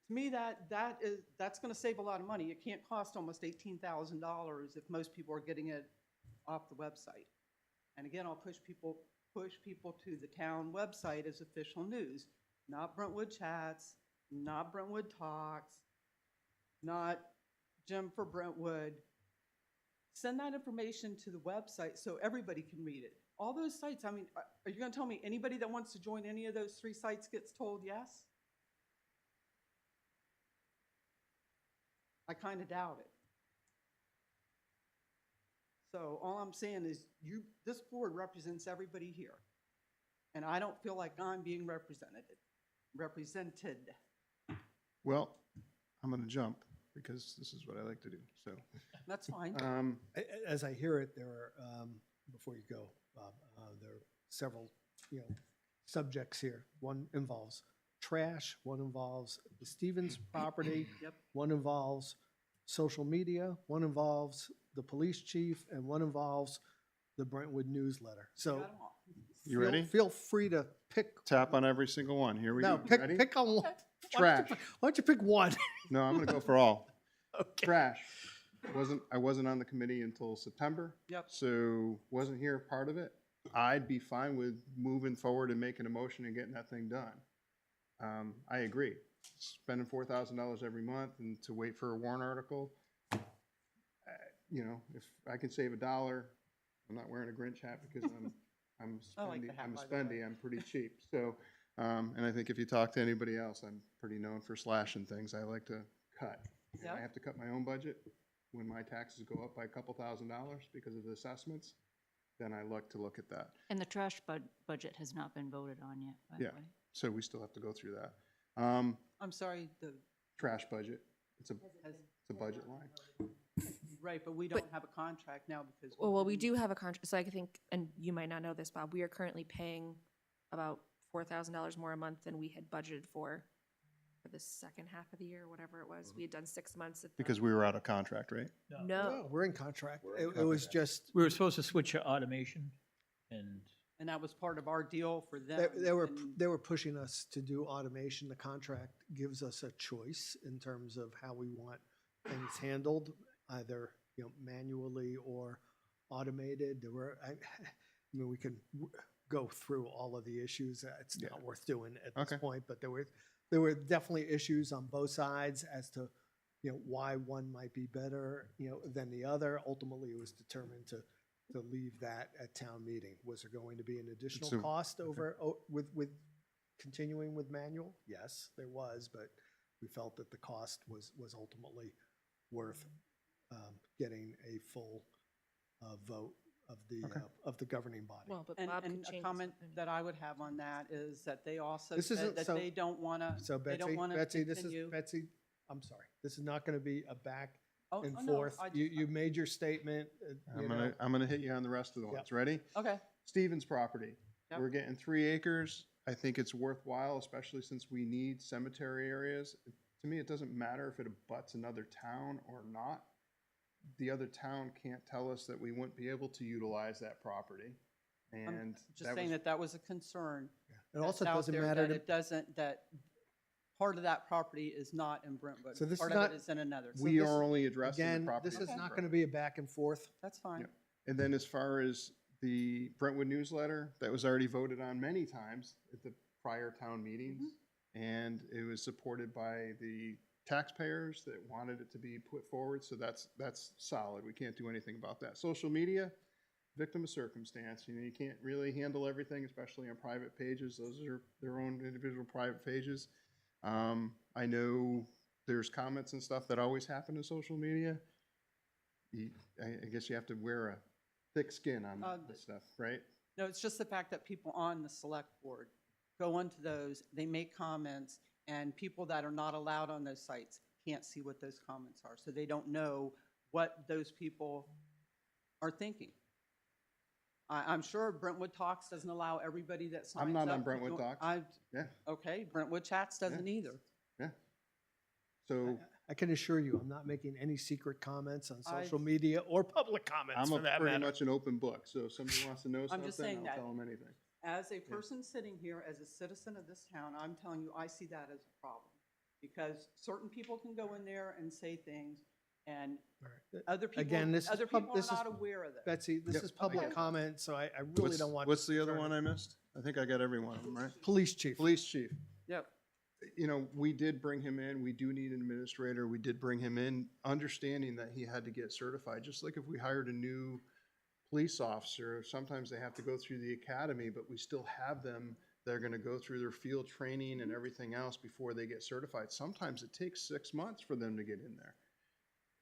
To me, that's gonna save a lot of money. It can't cost almost $18,000 if most people are getting it off the website. And again, I'll push people to the town website as official news, not Brentwood Chats, not Brentwood Talks, not Jim for Brentwood. Send that information to the website so everybody can read it. All those sites, I mean, are you gonna tell me anybody that wants to join any of those 3 sites gets told yes? I kind of doubt it. So all I'm saying is this board represents everybody here. And I don't feel like I'm being represented. Well, I'm gonna jump because this is what I like to do, so. That's fine. As I hear it, there are, before you go, Bob, there are several, subjects here. One involves trash, one involves the Stevens property, Yep. one involves social media, one involves the police chief, and one involves the Brentwood newsletter. So Got 'em all. You ready? feel free to pick. Tap on every single one. Here we No, go. pick, Ready? pick on one. Trash. Why don't you pick one? No, I'm gonna go for all. Okay. Trash. I wasn't on the committee until September. Yep. So wasn't here part of it. I'd be fine with moving forward and making a motion and getting that thing done. I agree. Spending $4,000 every month and to wait for a warrant article. If I can save $1, I'm not wearing a Grinch hat because I'm I like the spendy, hat, I'm by the way. spendy, I'm pretty cheap. So, and I think if you talk to anybody else, I'm pretty known for slashing things. I like to cut. If Yeah. I have to cut my own budget when my taxes go up by a couple $1,000s because of the assessments, then I like to look at that. And the trash budget has not been voted on yet, by the Yeah. way. So we still have to go through that. I'm sorry, Trash budget, it's a budget line. right, but we don't have a contract now because. Well, we do have a contract, so I think, and you might not know this, Bob, we are currently paying about $4,000 more a month than we had budgeted for the second half of the year, whatever it was. We had done 6 months at the. Because we were out of contract, right? No, We're in contract. It was just, We were supposed to switch to automation, and And that was part of our deal for them. they and- were pushing us to do automation. The contract gives us a choice in terms of how we want things handled, either, manually or automated. There were, I mean, we can go through all of the issues. It's Yeah. not worth doing at this Okay. point, but there were definitely issues on both sides as to, why one might be better, than the other. Ultimately, it was determined to leave that at town meeting. Was there going to be an additional So- cost with continuing with manual? Yes, there was, but we felt that the cost was ultimately worth getting a full vote of the governing body. well, but And, Bob could and a change. comment something. that I would have on that is that they also This isn't said that so- they don't want to, So they don't want to Betsy, continue. I'm sorry, this is not going to be a back Oh, and oh, no, forth. I You just- made your statement, I'm gonna hit you on the rest of the Yep. ones. Ready? Okay, Stevens property. Yep. We're getting 3 acres. I think it's worthwhile, especially since we need cemetery areas. To me, it doesn't matter if it abuts another town or not. The other town can't tell us that we wouldn't be able to utilize that property. I'm And just saying that was a concern. It also that's out doesn't there, matter that to it doesn't, that part of that property is not in Brentwood. So this is Part not- of it is in another. So we this- are only addressing the Again, property. this is Okay. not going to be a back and forth. That's fine. Yep. And then as far as the Brentwood newsletter, that was already voted on many times at the prior town meetings. And it was supported by the taxpayers that wanted it to be put forward, so that's solid. We can't do anything about that. Social media, victim of circumstance. You can't really handle everything, especially on private pages. Those are their own individual private pages. I know there's comments and stuff that always happen in social media. I guess you have to wear a thick skin on this stuff, right? No, it's just the fact that people on the select board go onto those, they make comments, and people that are not allowed on those sites can't see what those comments are. So they don't know what those people are thinking. I'm sure Brentwood Talks doesn't allow everybody that signs up. I'm not on to Brentwood join- Talks. Yeah. Okay, Brentwood Chats doesn't either. Yeah. So I can assure you, I'm not making any secret comments on I- social media or public comments I'm for that pretty matter. much an open book, so if somebody wants to know I'm just something, saying I'll that- tell them anything. As a person sitting here, as a citizen of this town, I'm telling you, I see that as a problem. Because certain people can go in there and say things, and other people, Again, this is other pub- people are this is- not aware of this. Betsy, this Yep, is public okay. comment, so I really don't want. What's the to other turn one it- I missed? I think I got every one of them, right? Police chief. Police chief. Yep. You know, we did bring him in. We do need an administrator. We did bring him in, understanding that he had to get certified. Just like if we hired a new police officer, sometimes they have to go through the academy, but we still have them. They're gonna go through their field training and everything else before they get certified. Sometimes it takes 6 months for them to get in there.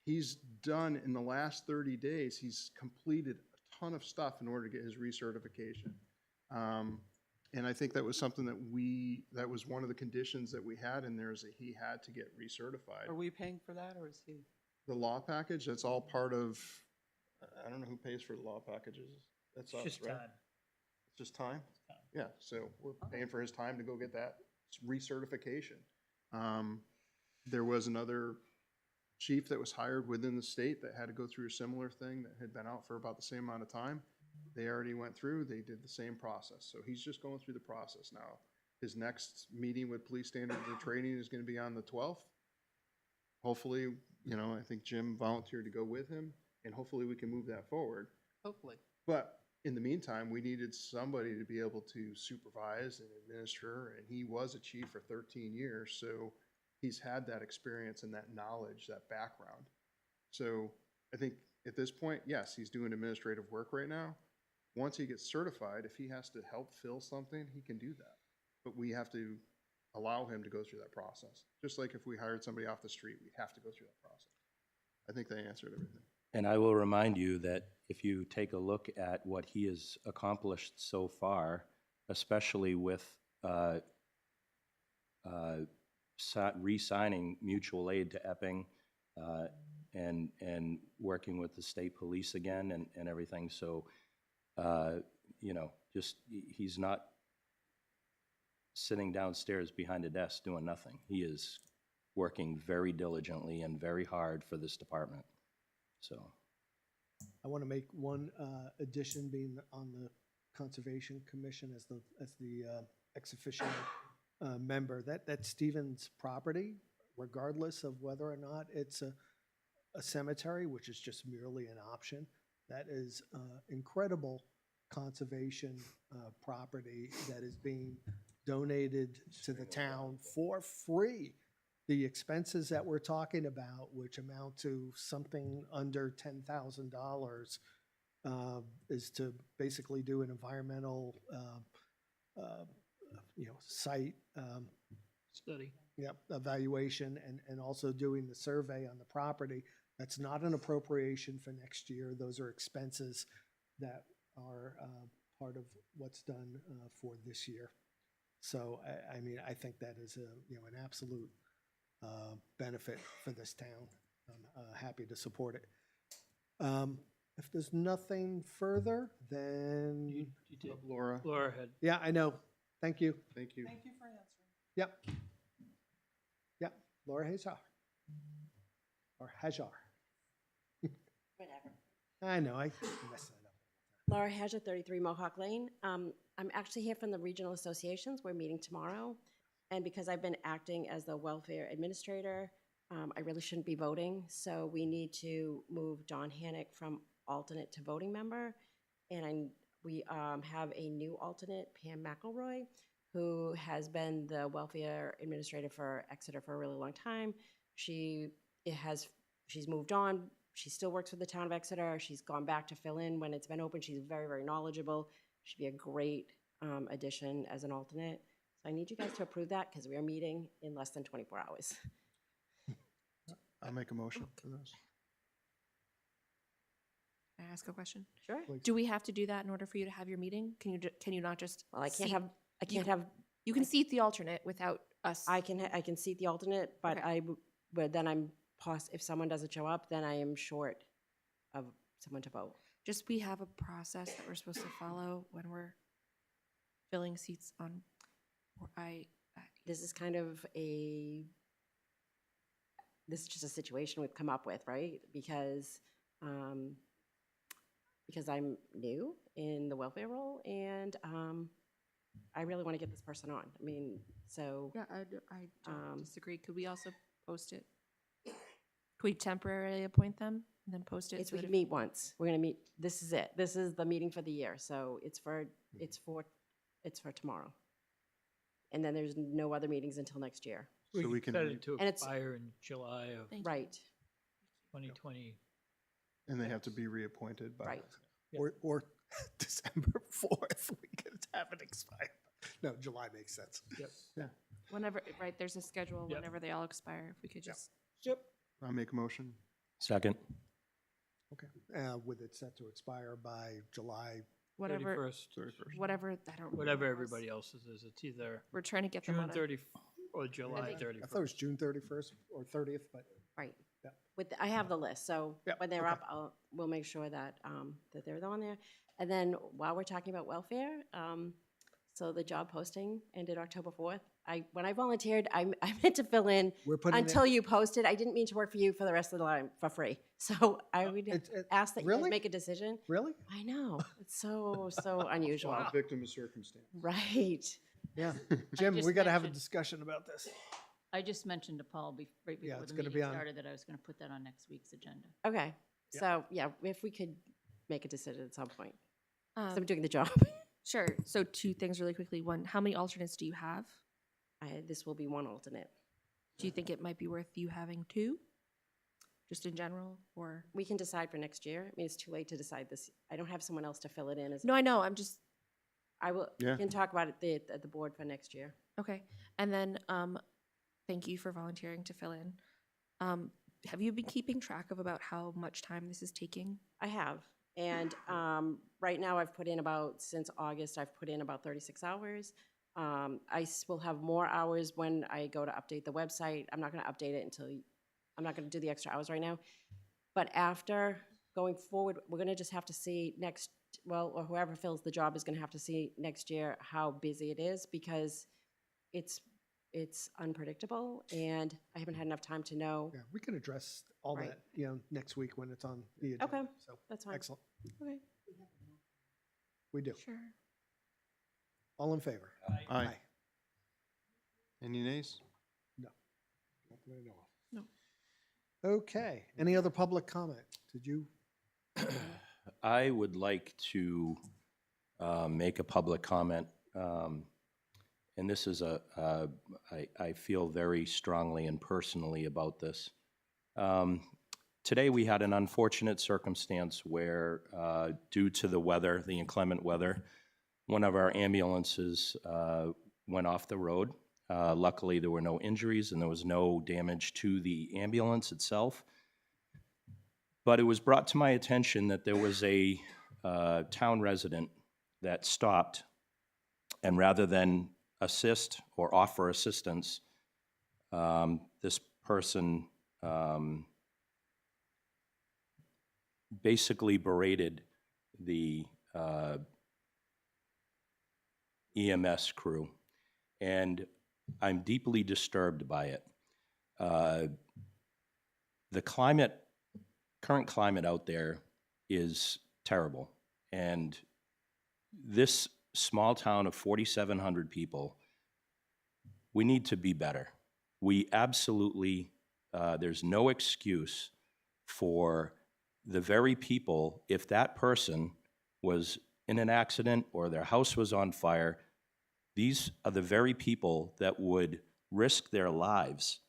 He's done, in the last 30 days, he's completed a ton of stuff in order to get his recertification. And I think that was something that was one of the conditions that we had in there, is that he had to get recertified. Are we paying for that, or is he? The law package, that's all part of, I don't know who pays for the law packages. That's It's us, just right? time. It's just time? Time. Yeah, so we're paying for his time to go get that recertification. There was another chief that was hired within the state that had to go through a similar thing, that had been out for about the same amount of time. They already went through, they did the same process, so he's just going through the process now. His next meeting with police standards and training is gonna be on the 12th. Hopefully, you know, I think Jim volunteered to go with him, and hopefully we can move that forward. Hopefully. But in the meantime, we needed somebody to be able to supervise and administer, and he was a chief for 13 years, so he's had that experience and that knowledge, that background. So I think at this point, yes, he's doing administrative work right now. Once he gets certified, if he has to help fill something, he can do that. But we have to allow him to go through that process. Just like if we hired somebody off the street, we have to go through that process. I think they answered everything. And I will remind you that if you take a look at what he has accomplished so far, especially with re-signing mutual aid to Epping and working with the state police again and everything, so, you know, just, he's not sitting downstairs behind a desk doing nothing. He is working very diligently and very hard for this department. So, I want to make one addition, being on the Conservation Commission as the ex officio member. That's Stephen's property, regardless of whether or not it's a cemetery, which is just merely an option. That is incredible conservation property that is being donated to the town for free. The expenses that we're talking about, which amount to something under $10,000, is to basically do an environmental, site, Study. evaluation, and also doing the survey on the property. That's not an appropriation for next year. Those are expenses that are part of what's done for this year. So, I mean, I think that is an absolute benefit for this town. I'm happy to support it. If there's nothing further, then, You did. Laura, Laura had, yeah, I know. Thank you. thank you. Thank you for answering. Yep. Yep, Laura Hazar. Or Hajar. Whatever. I know, I mess that up. Laura Haja, 33 Mohawk Lane. I'm actually here from the regional associations. We're meeting tomorrow. And because I've been acting as the welfare administrator, I really shouldn't be voting. So we need to move Don Hannick from alternate to voting member. And we have a new alternate, Pam McElroy, who has been the welfare administrator for Exeter for a really long time. She's moved on. She still works for the town of Exeter. She's gone back to fill in when it's been open. She's very, very knowledgeable. She'd be a great addition as an alternate. So I need you guys to approve that because we are meeting in less than 24 hours. I'll make a motion for this. Can I ask a question? Sure. Do we have to do that in order for you to have your meeting? Can you not just? Well, I can't seat- have, You can seat the alternate without us. I can seat the alternate, but Okay. but then if someone doesn't show up, then I am short of someone to vote. Just, we have a process that we're supposed to follow when we're filling seats on, or This is kind of this is just a situation we've come up with, right? Because I'm new in the welfare role, and I really want to get this person on. I mean, so. Yeah, I don't Um, disagree. Could we also post it? Could we temporarily appoint them and then post it? It's, so we that can meet once. We're gonna meet, this is it. This is the meeting for the year, so it's for tomorrow. And then there's no other meetings until next year. So we can set meet- it to And it's- expire in July of Thank you. Right, 2020. And they have to be reappointed by. right. Yeah. Or December 4th, we could have it expire. No, July makes sense. Yep. Whenever, right, there's a schedule Yep. whenever they all expire. If we could Yep. just, I'll make a motion. Second. Okay. With it set to expire by July, whatever, 31st, whatever, I don't. whatever know. everybody else's is. It's either We're trying to get them June on a, 30 or July think- 31st. I thought it was June 31st or 30th, but Right. Yeah. I have the list, so Yeah, when they're okay. up, we'll make sure that, that they're on there. And then while we're talking about welfare, so the job posting ended October 4th. When I volunteered, I meant to fill in we're putting until it. you posted. I didn't mean to work for you for the rest of the time for free. So I would ask that you guys really? make a decision. Really? I know, it's so unusual. Victim of circumstance. Right. Yeah. Jim, just we got to have a mentioned- discussion about this. I just mentioned to Paul right Yeah, before it's the gonna be meeting on- started that I was gonna put that on next week's agenda. Okay, Yeah. so, yeah, if we could make a decision at some point. 'Cause I'm Um, doing the job. sure. So two things really quickly. One, how many alternates do you have? This will be one alternate. Do you think it might be worth you having two? Just in general, or? We can decide for next year. I mean, it's too late to decide this. I don't have someone else to fill it in as. No, I know. I'm just, I will, we Yeah. can talk about it at the board for next year. okay. And then, thank you for volunteering to fill in. Have you been keeping track of about how much time this is taking? I have. And right now, since August, I've put in about 36 hours. Will have more hours when I go to update the website. I'm not going to update it I'm not going to do the extra hours right now. But after going forward, we're going to just have to see or whoever fills the job is going to have to see next year how busy it is, because it's unpredictable, and I haven't had enough time to know. Yeah, we can address all Right. that, next week when it's on the agenda. Okay, So, that's fine. excellent. Okay, We do. sure. All in favor? Aye. Any nays? No. Not that I know of. No. Okay. Any other public comment? Did you? I would like to make a public comment, and this is I feel very strongly and personally about this. Today, we had an unfortunate circumstance where, due to the weather, the inclement weather, one of our ambulances went off the road. Luckily, there were no injuries and there was no damage to the ambulance itself. But it was brought to my attention that there was a town resident that stopped, and rather than assist or offer assistance, this person basically berated the EMS crew, and I'm deeply disturbed by it. The current climate out there is terrible, and this small town of 4,700 people, we need to be better. We absolutely, there's no excuse for the very people, if that person was in an accident or their house was on fire, these are the very people that would risk their lives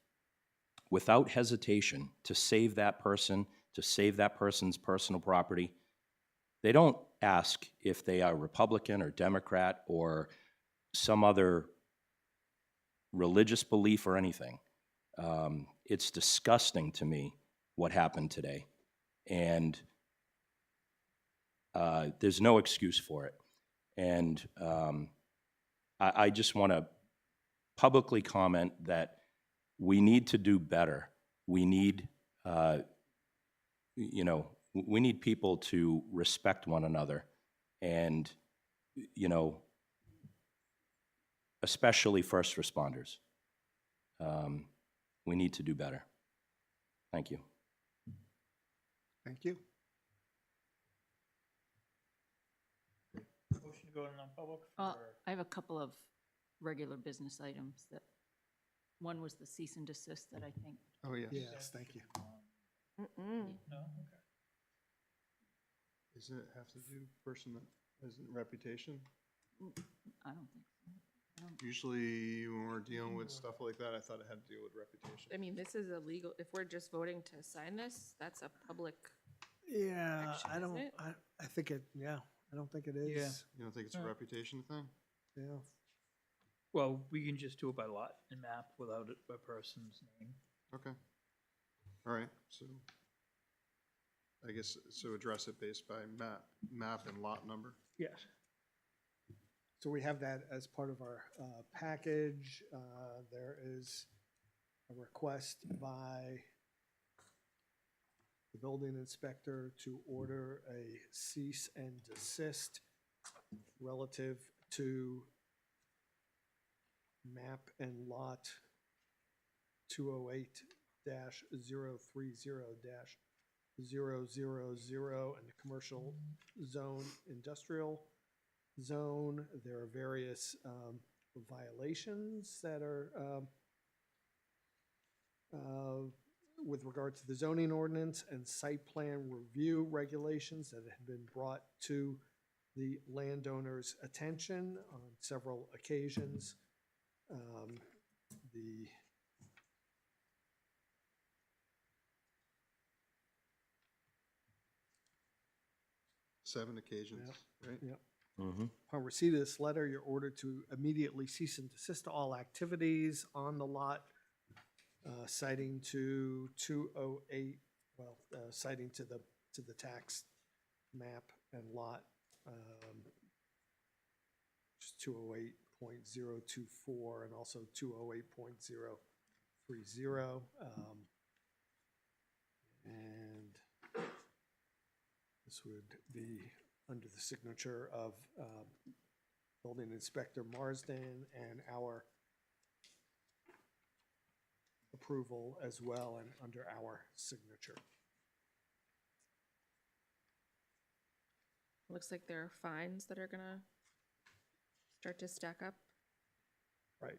without hesitation to save that person, to save that person's personal property. They don't ask if they are Republican or Democrat or some other religious belief or anything. It's disgusting to me what happened today. And there's no excuse for it. And I just want to publicly comment that we need to do better. We need, we need people to respect one another, and, especially first responders. We need to do better. Thank you. Thank you. Motion to go to non-public Uh, for, I have a couple of regular business items that, one was the cease and desist that I think, Oh, yes. Yes, thank you. Mm-mm. no, okay. Doesn't it have to do person that isn't reputation? I don't think so. I don't- Usually when we're dealing with stuff like that, I thought it had to deal with reputation. I mean, this is a legal, if we're just voting to sign this, that's a public, Yeah, Action, I isn't don't, it? I think it, yeah, I don't think it is. You don't think it's a reputation thing? Yeah. Well, we can just do it by lot and map without a person's name. Okay. All right, so I guess, so address it based by map and lot number. Yes. So we have that as part of our package. There is a request by the building inspector to order a cease and desist relative to map and lot 208-030-000 and the commercial zone industrial zone. There are various violations that are with regard to the zoning ordinance and site plan review regulations that have been brought to the landowner's attention on several occasions. The 7 occasions, right? Yep. Mm-hmm. Upon receipt of this letter, you're ordered to immediately cease and desist all activities on the lot, citing to 208, citing to the tax map and lot, just 208.024 and also 208.030. And this would be under the signature of Building Inspector Marsden and our approval as well and under our signature. looks like there are fines that are gonna start to stack up. Right.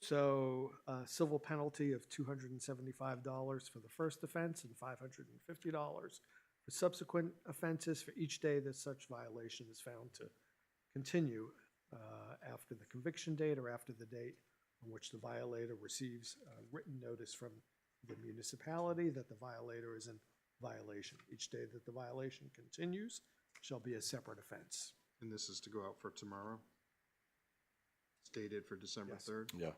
So civil penalty of $275 for the first offense and $550 for subsequent offenses for each day that such violation is found to continue after the conviction date or after the date on which the violator receives written notice from the municipality that the violator is in violation. Each day that the violation continues shall be a separate offense. And this is to go out for tomorrow? Stated for December Yes. 3rd? Yeah.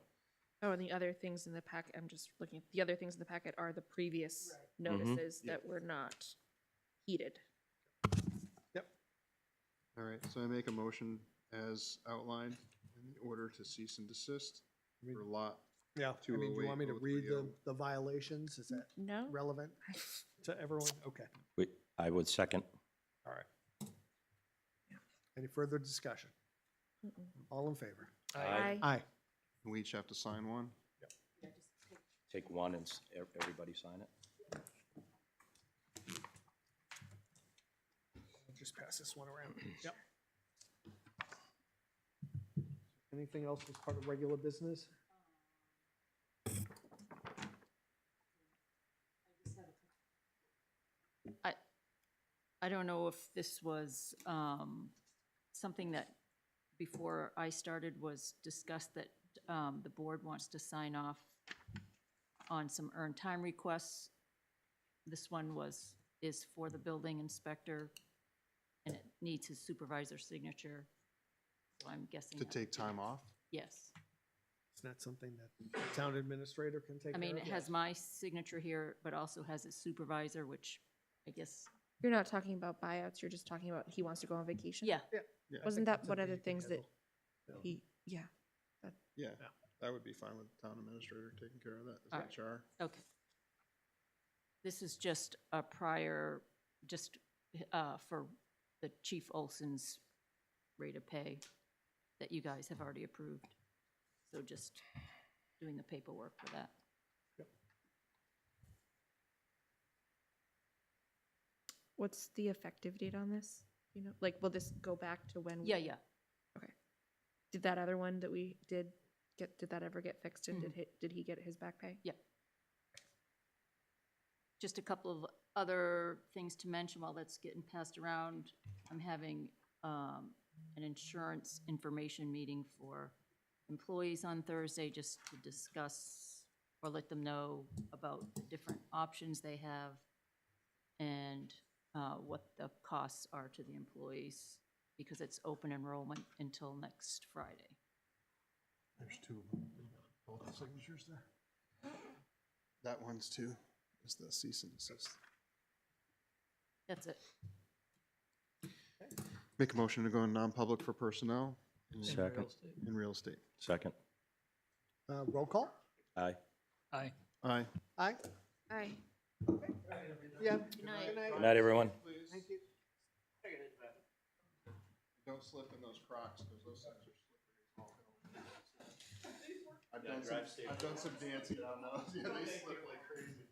Oh, and the other things in the packet, I'm just looking, at the other things in the packet are the previous notices that were not heeded. All right, so I make a motion as outlined in the order to cease and desist for lot. Yeah, I mean, do you want me to read 208-030. the violations? Is that No? relevant to everyone? Okay, I would second. all right. Any further discussion? All in favor? Aye. Aye. We each have to sign one? Take one and everybody sign it. I'll just pass this one around. Yep. Anything else as part of regular business? I don't know if this was something that, before I started, was discussed that the board wants to sign off on some earned time requests. This one is for the building inspector, and it needs his supervisor's signature. So I'm guessing. To that- take time off? Yes. It's not something that the town administrator can take I care mean, of? it has my signature here, but also has his supervisor, which I guess, You're not talking about buyouts, you're just talking about he wants to go on vacation? yeah. Yeah, I Wasn't think that that's one of something the you can things that handle. he, yeah. Yeah, that would be fine with the town administrator taking care of that. All Is that HR? Okay. This is just a prior, just for the Chief Olson's rate of pay that you guys have already approved. So just doing the paperwork for that. What's the effective date on this? You know, like, will this go back to when? Yeah, yeah. Did that other one that we did that ever get fixed, and Mhm. did he get his back pay? Just a couple of other things to mention while that's getting passed around. I'm having an insurance information meeting for employees on Thursday just to discuss or let them know about the different options they have and what the costs are to the employees, because it's open enrollment until next Friday. There's two of them. Both the signatures there? That one's too, is the cease and desist. That's it. Make a motion to go in non-public for personnel In Second. real estate. in real estate. Second. Roll call? Aye. Aye. Aye. Aye. Aye. Yeah. Good night. Good night, everyone. Thank you. Don't slip in those Crocs, because those things are slippery. I've done some dancing on those, yeah, they slip like crazy.